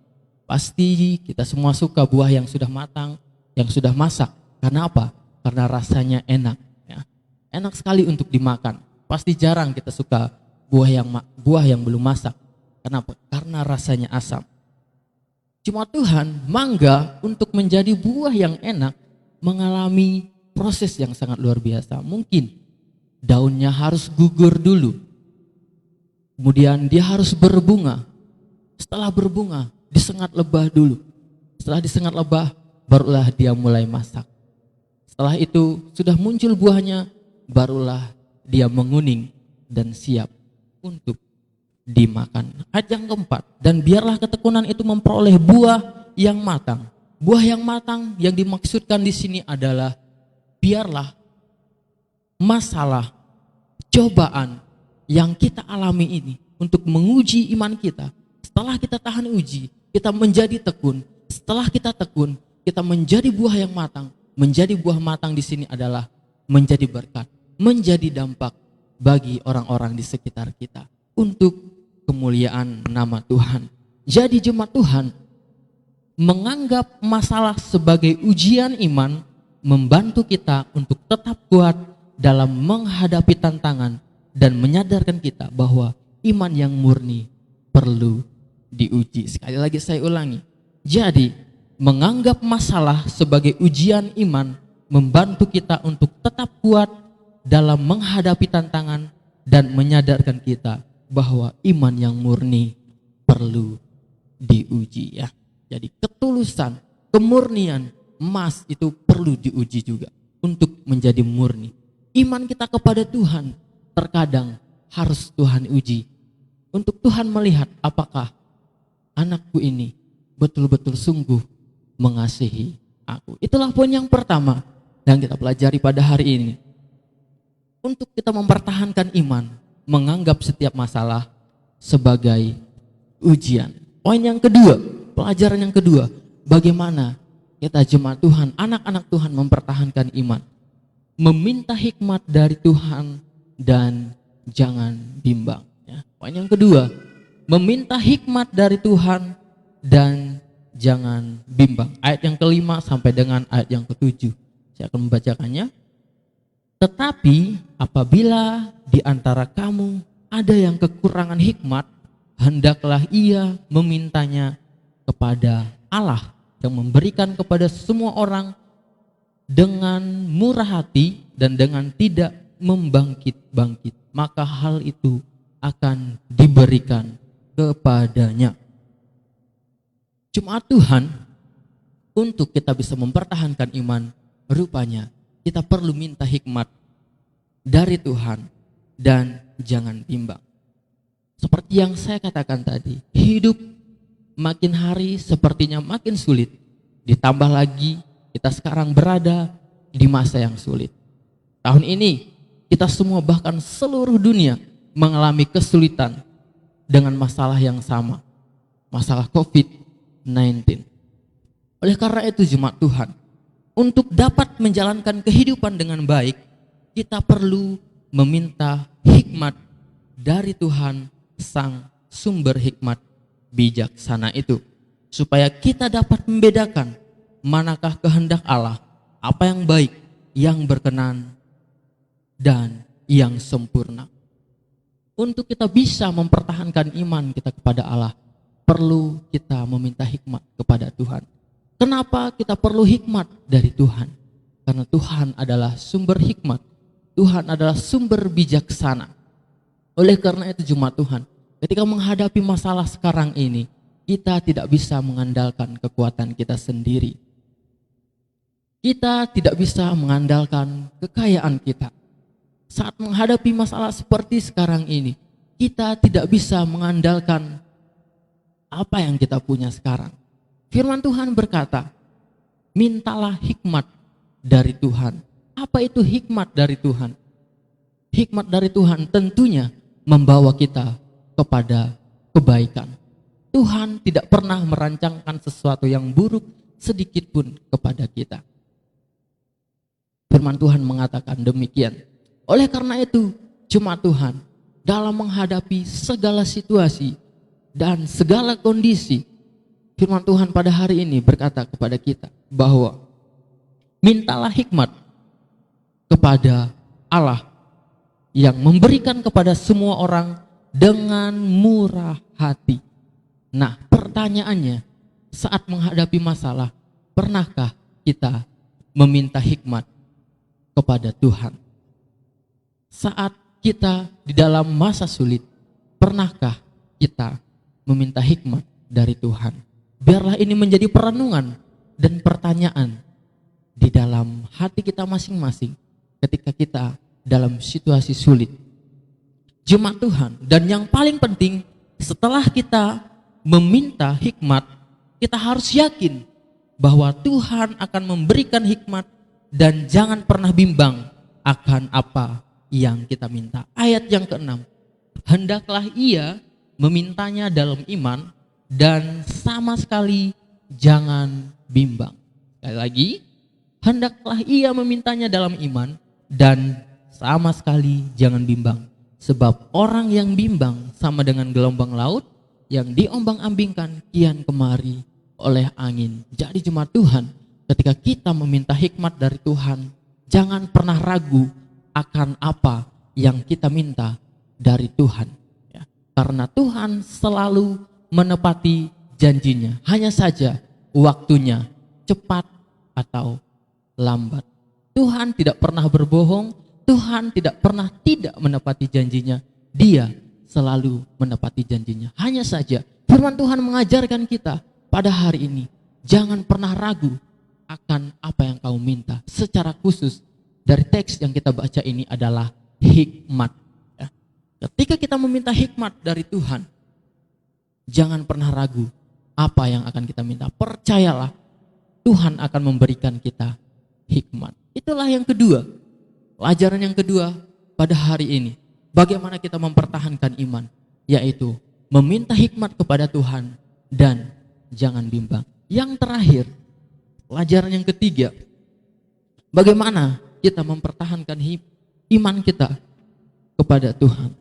pasti kita semua suka buah yang sudah matang, yang sudah masak. Karena apa? Karena rasanya enak, ya. Enak sekali untuk dimakan. Pasti jarang kita suka buah yang belum masak. Kenapa? Karena rasanya asam. Jemaat Tuhan, mangga untuk menjadi buah yang enak mengalami proses yang sangat luar biasa. Mungkin daunnya harus gugur dulu. Kemudian dia harus berbunga. Setelah berbunga, disengat lebah dulu. Setelah disengat lebah, barulah dia mulai masak. Setelah itu sudah muncul buahnya, barulah dia menguning dan siap untuk dimakan. Ayat yang keempat, dan biarlah ketekunan itu memperoleh buah yang matang. Buah yang matang yang dimaksudkan di sini adalah biarlah masalah, cobaan yang kita alami ini untuk menguji iman kita. Setelah kita tahan uji, kita menjadi tekun. Setelah kita tekun, kita menjadi buah yang matang. Menjadi buah matang di sini adalah menjadi berkat, menjadi dampak bagi orang-orang di sekitar kita untuk kemuliaan nama Tuhan. Jadi jemaat Tuhan, menganggap masalah sebagai ujian iman membantu kita untuk tetap kuat dalam menghadapi tantangan dan menyadarkan kita bahwa iman yang murni perlu diuji. Sekali lagi saya ulangi. Jadi menganggap masalah sebagai ujian iman membantu kita untuk tetap kuat dalam menghadapi tantangan dan menyadarkan kita bahwa iman yang murni perlu diuji, ya. Jadi ketulusan, kemurnian emas itu perlu diuji juga untuk menjadi murni. Iman kita kepada Tuhan terkadang harus Tuhan uji untuk Tuhan melihat apakah anakku ini betul-betul sungguh mengasihi aku. Itulah poin yang pertama yang kita pelajari pada hari ini. Untuk kita mempertahankan iman, menganggap setiap masalah sebagai ujian. Poin yang kedua, pelajaran yang kedua, bagaimana kita jemaat Tuhan, anak-anak Tuhan mempertahankan iman. Meminta hikmat dari Tuhan dan jangan bimbang, ya. Poin yang kedua, meminta hikmat dari Tuhan dan jangan bimbang. Ayat yang kelima sampai dengan ayat yang ketujuh. Saya akan membacakannya. Tetapi apabila di antara kamu ada yang kekurangan hikmat, hendaklah ia memintanya kepada Allah yang memberikan kepada semua orang dengan murah hati dan dengan tidak membangkit-bangkit. Maka hal itu akan diberikan kepadanya. Jemaat Tuhan, untuk kita bisa mempertahankan iman, rupanya kita perlu minta hikmat dari Tuhan dan jangan bimbang. Seperti yang saya katakan tadi, hidup makin hari sepertinya makin sulit. Ditambah lagi kita sekarang berada di masa yang sulit. Tahun ini kita semua bahkan seluruh dunia mengalami kesulitan dengan masalah yang sama. Masalah COVID-19. Oleh karena itu jemaat Tuhan, untuk dapat menjalankan kehidupan dengan baik, kita perlu meminta hikmat dari Tuhan, Sang Sumber Hikmat Bijaksana itu, supaya kita dapat membedakan manakah kehendak Allah, apa yang baik, yang berkenan, dan yang sempurna. Untuk kita bisa mempertahankan iman kita kepada Allah, perlu kita meminta hikmat kepada Tuhan. Kenapa kita perlu hikmat dari Tuhan? Karena Tuhan adalah sumber hikmat. Tuhan adalah sumber bijaksana. Oleh karena itu jemaat Tuhan, ketika menghadapi masalah sekarang ini, kita tidak bisa mengandalkan kekuatan kita sendiri. Kita tidak bisa mengandalkan kekayaan kita. Saat menghadapi masalah seperti sekarang ini, kita tidak bisa mengandalkan apa yang kita punya sekarang. Firman Tuhan berkata, mintalah hikmat dari Tuhan. Apa itu hikmat dari Tuhan? Hikmat dari Tuhan tentunya membawa kita kepada kebaikan. Tuhan tidak pernah merancangkan sesuatu yang buruk sedikit pun kepada kita. Firman Tuhan mengatakan demikian. Oleh karena itu, jemaat Tuhan, dalam menghadapi segala situasi dan segala kondisi, firman Tuhan pada hari ini berkata kepada kita bahwa mintalah hikmat kepada Allah yang memberikan kepada semua orang dengan murah hati. Nah, pertanyaannya, saat menghadapi masalah, pernahkah kita meminta hikmat kepada Tuhan? Saat kita di dalam masa sulit, pernahkah kita meminta hikmat dari Tuhan? Biarlah ini menjadi perenungan dan pertanyaan di dalam hati kita masing-masing ketika kita dalam situasi sulit. Jemaat Tuhan, dan yang paling penting, setelah kita meminta hikmat, kita harus yakin bahwa Tuhan akan memberikan hikmat dan jangan pernah bimbang akan apa yang kita minta. Ayat yang ke-6, hendaklah ia memintanya dalam iman dan sama sekali jangan bimbang. Sekali lagi, hendaklah ia memintanya dalam iman dan sama sekali jangan bimbang. Sebab orang yang bimbang sama dengan gelombang laut yang diombang-ambingkan kian kemari oleh angin. Jadi jemaat Tuhan, ketika kita meminta hikmat dari Tuhan, jangan pernah ragu akan apa yang kita minta dari Tuhan. Ya, karena Tuhan selalu menepati janjinya. Hanya saja waktunya cepat atau lambat. Tuhan tidak pernah berbohong. Tuhan tidak pernah tidak menepati janjinya. Dia selalu menepati janjinya. Hanya saja firman Tuhan mengajarkan kita pada hari ini, jangan pernah ragu akan apa yang kau minta. Secara khusus dari teks yang kita baca ini adalah hikmat. Ya. Ketika kita meminta hikmat dari Tuhan, jangan pernah ragu apa yang akan kita minta. Percayalah, Tuhan akan memberikan kita hikmat. Itulah yang kedua. Pelajaran yang kedua pada hari ini, bagaimana kita mempertahankan iman, yaitu meminta hikmat kepada Tuhan dan jangan bimbang. Yang terakhir, pelajaran yang ketiga, bagaimana kita mempertahankan iman kita kepada Tuhan.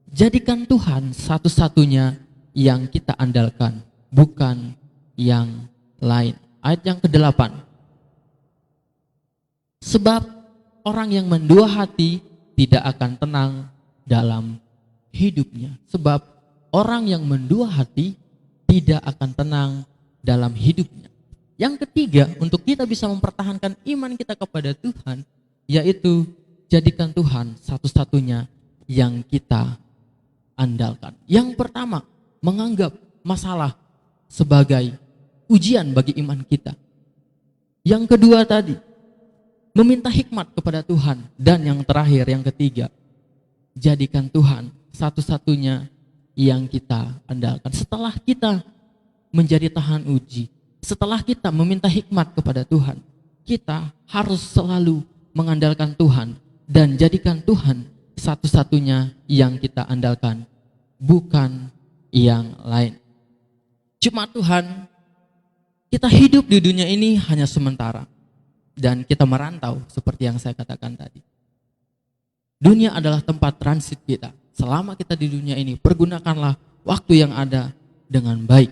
Jadikan Tuhan satu-satunya yang kita andalkan, bukan yang lain. Ayat yang ke-8, sebab orang yang mendua hati tidak akan tenang dalam hidupnya. Sebab orang yang mendua hati tidak akan tenang dalam hidupnya. Yang ketiga, untuk kita bisa mempertahankan iman kita kepada Tuhan, yaitu jadikan Tuhan satu-satunya yang kita andalkan. Yang pertama, menganggap masalah sebagai ujian bagi iman kita. Yang kedua tadi, meminta hikmat kepada Tuhan. Dan yang terakhir, yang ketiga, jadikan Tuhan satu-satunya yang kita andalkan. Setelah kita menjadi tahan uji, setelah kita meminta hikmat kepada Tuhan, kita harus selalu mengandalkan Tuhan dan jadikan Tuhan satu-satunya yang kita andalkan, bukan yang lain. Jemaat Tuhan, kita hidup di dunia ini hanya sementara. Dan kita merantau seperti yang saya katakan tadi. Dunia adalah tempat transit kita. Selama kita di dunia ini, pergunakanlah waktu yang ada dengan baik.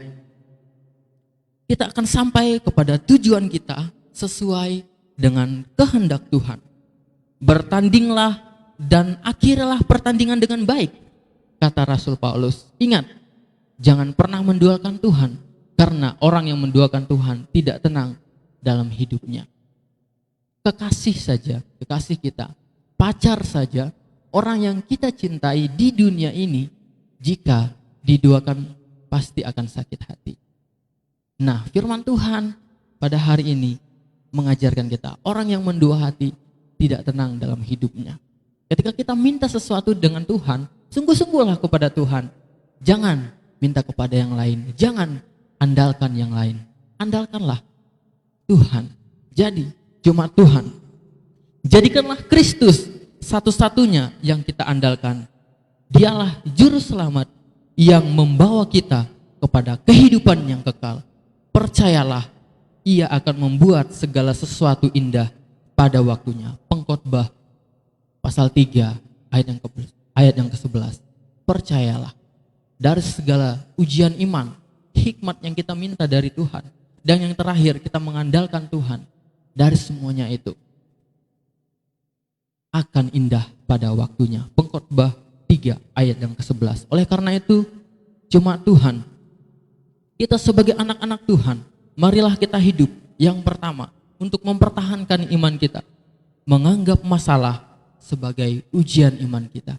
Kita akan sampai kepada tujuan kita sesuai dengan kehendak Tuhan. Bertandinglah dan akhirilah pertandingan dengan baik, kata Rasul Paulus. Ingat, jangan pernah menduakan Tuhan, karena orang yang menduakan Tuhan tidak tenang dalam hidupnya. Kekasih saja, kekasih kita, pacar saja, orang yang kita cintai di dunia ini, jika diduakan pasti akan sakit hati. Nah, firman Tuhan pada hari ini mengajarkan kita, orang yang mendua hati tidak tenang dalam hidupnya. Ketika kita minta sesuatu dengan Tuhan, sungguh-sungguhlah kepada Tuhan. Jangan minta kepada yang lain. Jangan andalkan yang lain. Andalkanlah Tuhan. Jadi cuma Tuhan. Jadikanlah Kristus satu-satunya yang kita andalkan. Dialah juru selamat yang membawa kita kepada kehidupan yang kekal. Percayalah, Ia akan membuat segala sesuatu indah pada waktunya. Pengkhotbah pasal 3 ayat yang ke-11. Percayalah, dari segala ujian iman, hikmat yang kita minta dari Tuhan, dan yang terakhir kita mengandalkan Tuhan, dari semuanya itu akan indah pada waktunya. Pengkhotbah 3 ayat yang ke-11. Oleh karena itu, cuma Tuhan. Kita sebagai anak-anak Tuhan, marilah kita hidup yang pertama untuk mempertahankan iman kita, menganggap masalah sebagai ujian iman kita.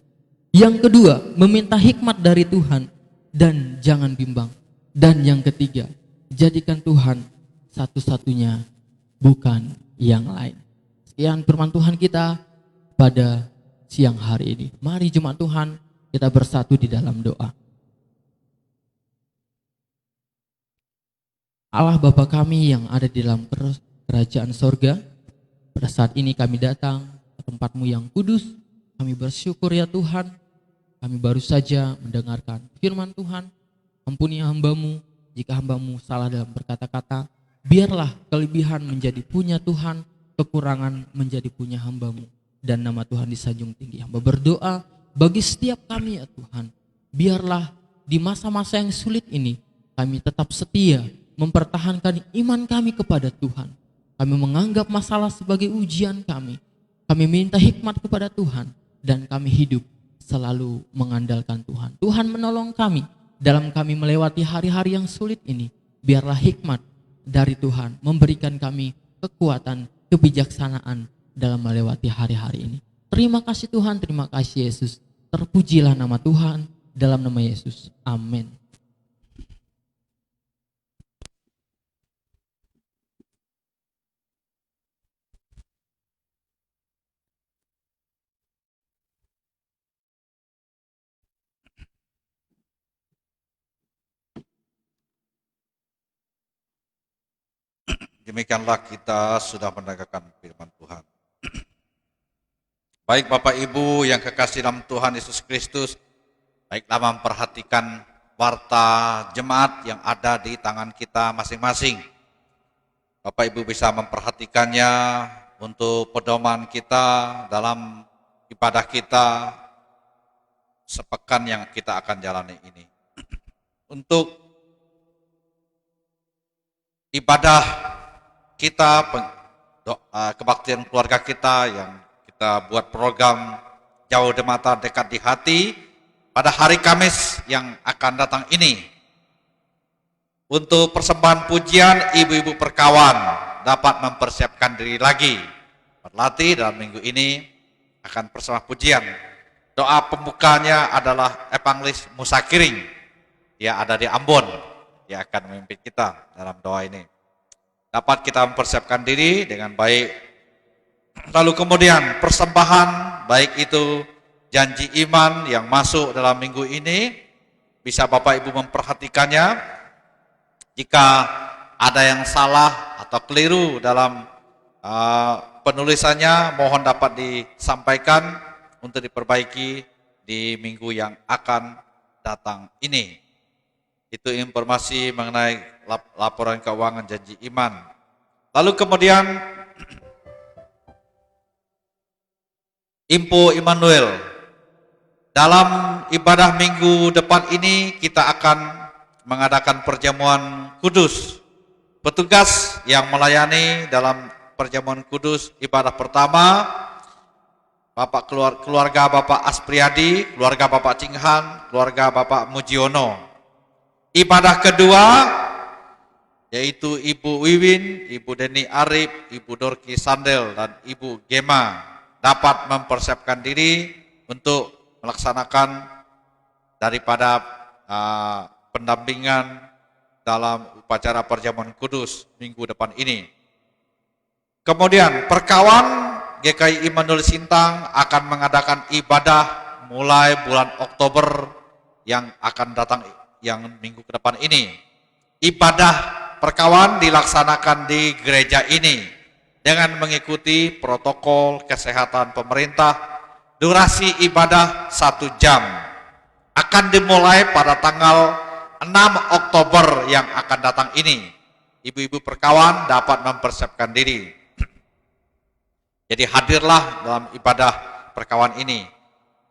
Yang kedua, meminta hikmat dari Tuhan dan jangan bimbang. Dan yang ketiga, jadikan Tuhan satu-satunya, bukan yang lain. Sekian firman Tuhan kita pada siang hari ini. Mari jemaat Tuhan, kita bersatu di dalam doa. Allah Bapa kami yang ada di dalam kerajaan sorga, pada saat ini kami datang ke tempat-Mu yang kudus. Kami bersyukur ya Tuhan, kami baru saja mendengarkan firman Tuhan. Ampuni hamba-Mu jika hamba-Mu salah dalam berkata-kata. Biarlah kelebihan menjadi punya Tuhan, kekurangan menjadi punya hamba-Mu, dan nama Tuhan disanjung tinggi. Hamba berdoa bagi setiap kami ya Tuhan, biarlah di masa-masa yang sulit ini kami tetap setia mempertahankan iman kami kepada Tuhan. Kami menganggap masalah sebagai ujian kami. Kami minta hikmat kepada Tuhan dan kami hidup selalu mengandalkan Tuhan. Tuhan menolong kami dalam kami melewati hari-hari yang sulit ini. Biarlah hikmat dari Tuhan memberikan kami kekuatan, kebijaksanaan dalam melewati hari-hari ini. Terima kasih Tuhan, terima kasih Yesus. Terpujilah nama Tuhan dalam nama Yesus. Amin. Demikianlah kita sudah mendengarkan firman Tuhan. Baik Bapak Ibu yang kekasih dalam Tuhan Yesus Kristus, baiklah memperhatikan warta jemaat yang ada di tangan kita masing-masing. Bapak Ibu bisa memperhatikannya untuk pedoman kita dalam ibadah kita sepekan yang kita akan jalani ini. Untuk ibadah kita, kebaktian keluarga kita yang kita buat program Jauh di Mata Dekat di Hati pada hari Kamis yang akan datang ini. Untuk persembahan pujian, ibu-ibu perkawan dapat mempersiapkan diri lagi, berlatih dalam minggu ini akan persembahan pujian. Doa pembukanya adalah Evangelis Musa Kiring, dia ada di Ambon, dia akan memimpin kita dalam doa ini. Dapat kita mempersiapkan diri dengan baik. Lalu kemudian persembahan, baik itu janji iman yang masuk dalam minggu ini, bisa Bapak Ibu memperhatikannya. Jika ada yang salah atau keliru dalam penulisannya, mohon dapat disampaikan untuk diperbaiki di minggu yang akan datang ini. Itu informasi mengenai laporan keuangan janji iman. Lalu kemudian Info Immanuel. Dalam ibadah minggu depan ini kita akan mengadakan perjamuan kudus. Petugas yang melayani dalam perjamuan kudus ibadah pertama, keluarga Bapak Aspriyadi, keluarga Bapak Cinghan, keluarga Bapak Mujiono. Ibadah kedua yaitu Ibu Wiwin, Ibu Deni Arif, Ibu Dorki Sandel, dan Ibu Gema dapat mempersiapkan diri untuk melaksanakan daripada pendampingan dalam upacara perjamuan kudus minggu depan ini. Kemudian perkawan GKI Immanuel Sintang akan mengadakan ibadah mulai bulan Oktober yang akan datang yang minggu ke depan ini. Ibadah perkawan dilaksanakan di gereja ini dengan mengikuti protokol kesehatan pemerintah. Durasi ibadah 1 jam. Akan dimulai pada tanggal 6 Oktober yang akan datang ini. Ibu-ibu perkawan dapat mempersiapkan diri. Jadi hadirlah dalam ibadah perkawan ini.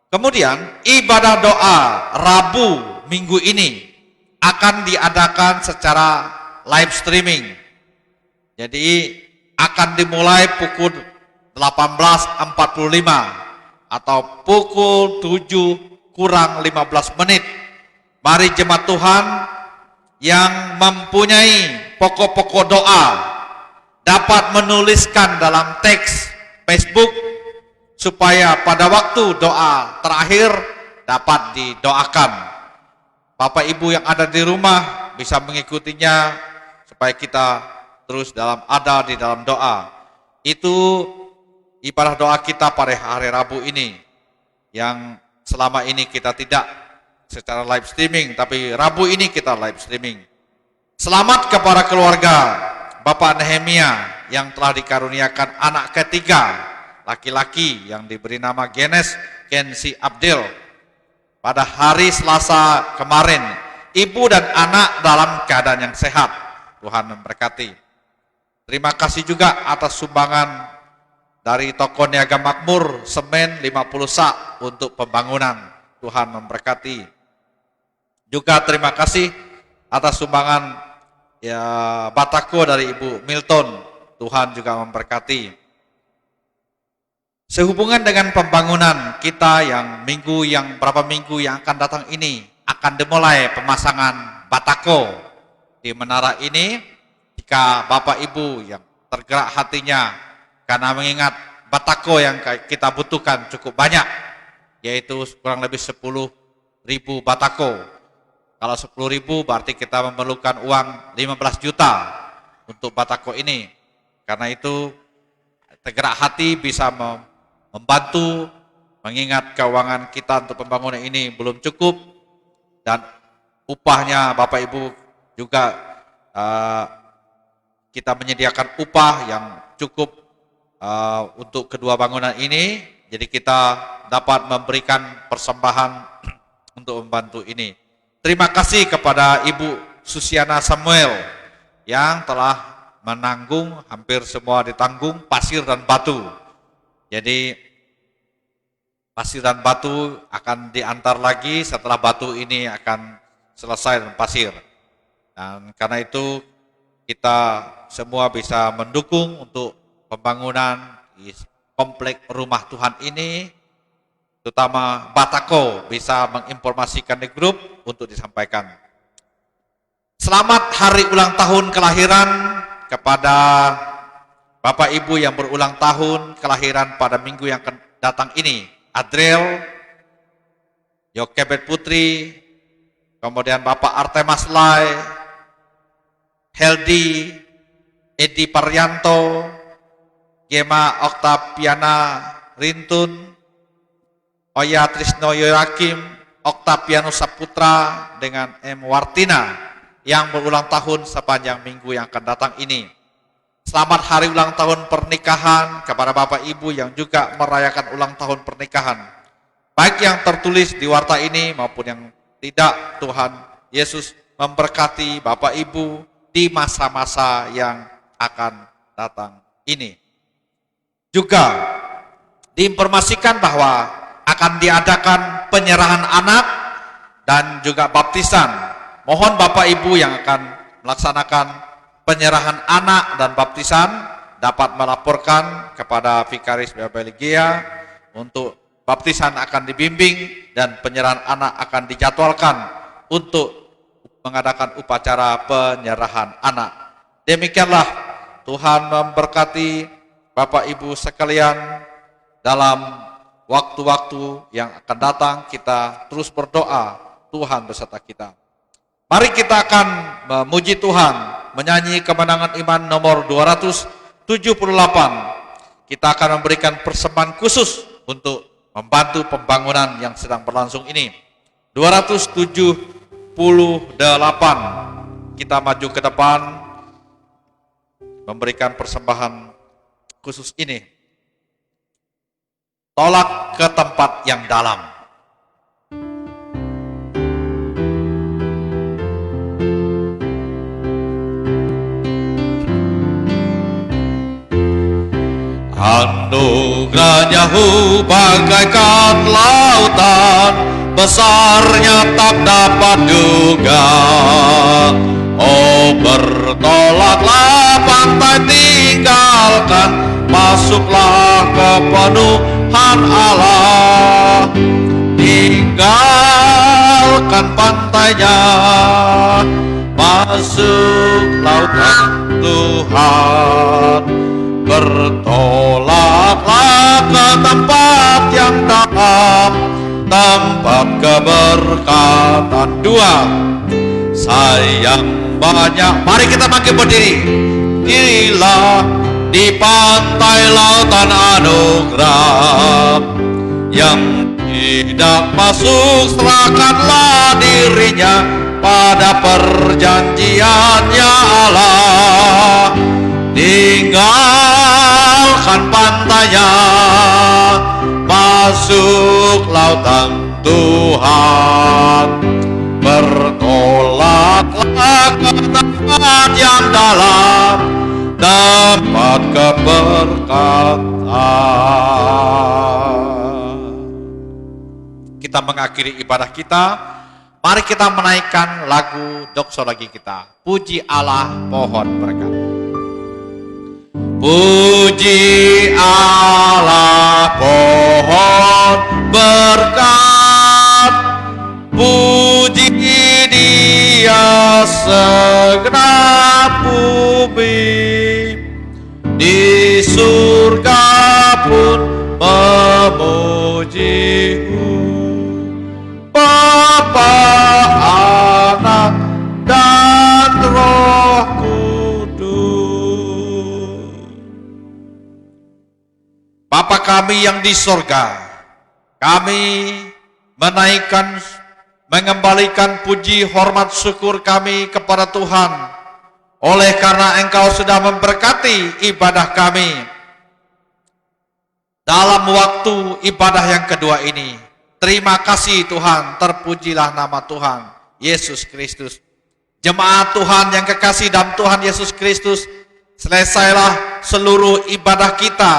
Kemudian ibadah doa Rabu minggu ini akan diadakan secara live streaming. Jadi akan dimulai pukul 18.45 atau pukul 7 kurang 15 menit. Mari jemaat Tuhan yang mempunyai pokok-pokok doa dapat menuliskan dalam teks Facebook supaya pada waktu doa terakhir dapat didoakan. Bapak Ibu yang ada di rumah bisa mengikutinya supaya kita terus ada di dalam doa. Itu ibadah doa kita pada hari Rabu ini yang selama ini kita tidak secara live streaming, tapi Rabu ini kita live streaming. Selamat kepada keluarga Bapak Nehemia yang telah dikaruniakan anak ketiga laki-laki yang diberi nama Genes Kensi Abdil pada hari Selasa kemarin. Ibu dan anak dalam keadaan yang sehat. Tuhan memberkati. Terima kasih juga atas sumbangan dari Toko Niaga Makmur semen 50 sak untuk pembangunan. Tuhan memberkati. Juga terima kasih atas sumbangan batako dari Ibu Milton. Tuhan juga memberkati. Sehubungan dengan pembangunan kita yang berapa minggu yang akan datang ini akan dimulai pemasangan batako di menara ini. Jika Bapak Ibu yang tergerak hatinya karena mengingat batako yang kita butuhkan cukup banyak, yaitu kurang lebih 10.000 batako. Kalau 10.000 berarti kita memerlukan uang 15 juta untuk batako ini. Karena itu tergerak hati bisa membantu, mengingat keuangan kita untuk pembangunan ini belum cukup dan upahnya Bapak Ibu juga kita menyediakan upah yang cukup untuk kedua bangunan ini. Jadi kita dapat memberikan persembahan untuk membantu ini. Terima kasih kepada Ibu Susiana Samuel yang telah menanggung, hampir semua ditanggung, pasir dan batu. Jadi pasir dan batu akan diantar lagi setelah batu ini akan selesai dan pasir. Dan karena itu kita semua bisa mendukung untuk pembangunan di komplek rumah Tuhan ini. Terutama batako bisa menginformasikan di grup untuk disampaikan. Selamat hari ulang tahun kelahiran kepada Bapak Ibu yang berulang tahun kelahiran pada minggu yang akan datang ini. Adriel, Yokebet Putri, kemudian Bapak Artemas Lai, Heldi, Edi Paryanto, Gema Oktapiana Rintun, Oya Trisno Yorakim, Oktapiano Saputra dengan M. Wartina yang berulang tahun sepanjang minggu yang akan datang ini. Selamat hari ulang tahun pernikahan kepada Bapak Ibu yang juga merayakan ulang tahun pernikahan. Baik yang tertulis di warta ini maupun yang tidak, Tuhan Yesus memberkati Bapak Ibu di masa-masa yang akan datang ini. Juga diinformasikan bahwa akan diadakan penyerahan anak dan juga baptisan. Mohon Bapak Ibu yang akan melaksanakan penyerahan anak dan baptisan dapat melaporkan kepada Vikaris Beligia untuk baptisan akan dibimbing dan penyerahan anak akan dijadwalkan untuk mengadakan upacara penyerahan anak. Demikianlah Tuhan memberkati Bapak Ibu sekalian. Dalam waktu-waktu yang akan datang kita terus berdoa, Tuhan beserta kita. Mari kita akan memuji Tuhan, menyanyi kemenangan iman nomor 278. Kita akan memberikan persembahan khusus untuk membantu pembangunan yang sedang berlangsung ini. 278 Kita maju ke depan memberikan persembahan khusus ini. Tolak ke tempat yang dalam. Anugerahnya bagaikan lautan, besarnya tak dapat duga. Oh, bertolaklah pantai, tinggalkan, masuklah ke penuhan Allah. Tinggalkan pantainya, masuk lautan Tuhan. Bertolaklah ke tempat yang dalam, tempat keberkatan. Dua, sayang banyak. Mari kita makin berdiri. Dirilah di pantai lautan anugerah. Yang tidak masuk, serahkanlah dirinya pada perjanjiannya Allah. Tinggalkan pantainya, masuk lautan Tuhan. Bertolaklah ke tempat yang dalam, tempat keberkatan. Kita mengakhiri ibadah kita. Mari kita menaikkan lagu doksologi kita. Puji Allah, pohon berkat. Puji Allah, pohon berkat. Puji Dia segenap bumi. Di surga pun memuji-Mu. Bapa, Anak, dan Roh Kudus. Bapa kami yang di sorga, kami menaikkan, mengembalikan puji, hormat, syukur kami kepada Tuhan, oleh karena Engkau sudah memberkati ibadah kami dalam waktu ibadah yang kedua ini. Terima kasih Tuhan, terpujilah nama Tuhan Yesus Kristus. Jemaat Tuhan yang kekasih dalam Tuhan Yesus Kristus, selesailah seluruh ibadah kita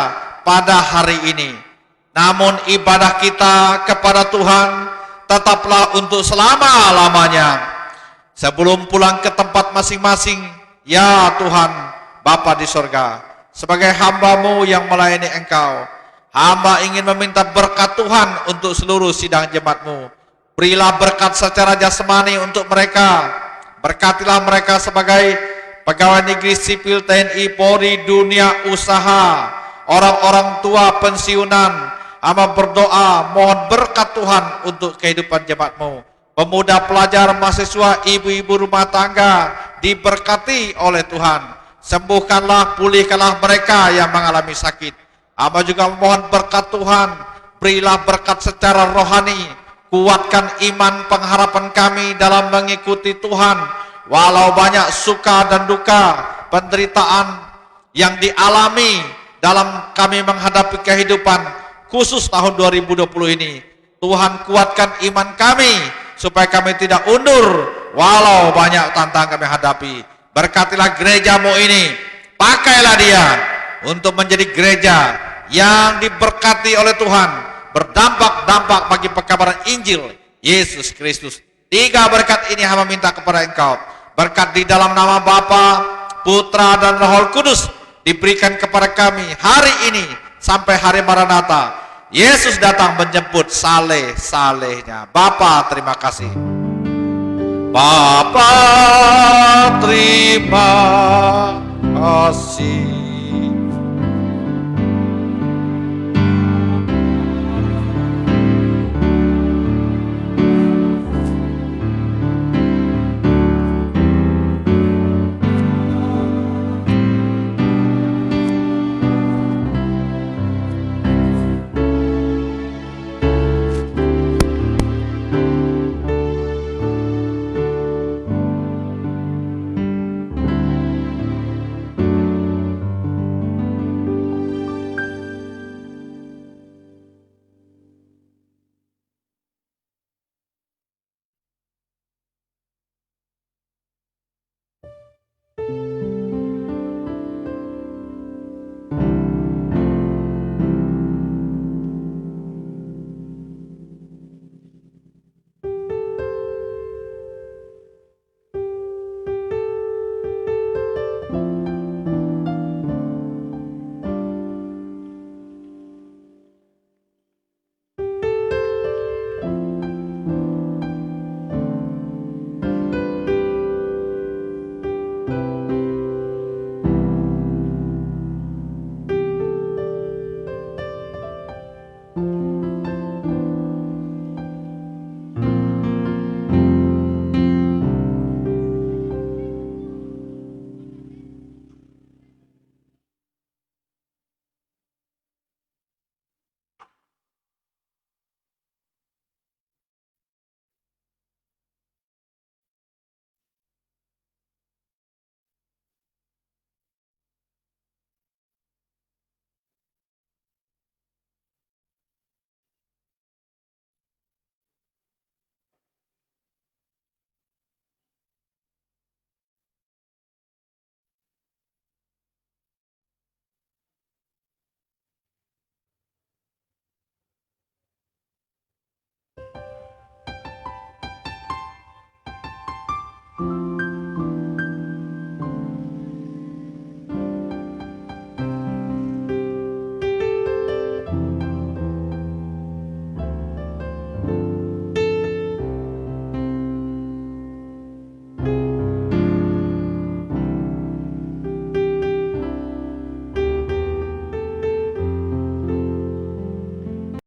pada hari ini. Namun ibadah kita kepada Tuhan tetaplah untuk selama-lamanya. Sebelum pulang ke tempat masing-masing, ya Tuhan Bapa di sorga, sebagai hamba-Mu yang melayani Engkau, hamba ingin meminta berkat Tuhan untuk seluruh sidang jemaat-Mu. Berilah berkat secara jasmani untuk mereka. Berkatilah mereka sebagai pegawai negeri sipil, TNI, Polri, dunia usaha, orang-orang tua pensiunan. Hamba berdoa mohon berkat Tuhan untuk kehidupan jemaat-Mu. Pemuda, pelajar, mahasiswa, ibu-ibu rumah tangga diberkati oleh Tuhan. Sembuhkanlah, pulihkanlah mereka yang mengalami sakit. Hamba juga memohon berkat Tuhan, berilah berkat secara rohani, kuatkan iman pengharapan kami dalam mengikuti Tuhan. Walau banyak suka dan duka, penderitaan yang dialami dalam kami menghadapi kehidupan, khusus tahun 2020 ini, Tuhan kuatkan iman kami, supaya kami tidak undur, walau banyak tantangan kami hadapi. Berkatilah gereja-Mu ini, pakailah dia untuk menjadi gereja yang diberkati oleh Tuhan, berdampak bagi pekabaran Injil Yesus Kristus. 3 berkat ini hamba minta kepada Engkau. Berkat di dalam nama Bapa, Putra, dan Roh Kudus diberikan kepada kami hari ini sampai hari Maranatha. Yesus datang menjemput saleh-salehnya. Bapa, terima kasih. Bapa, terima kasih.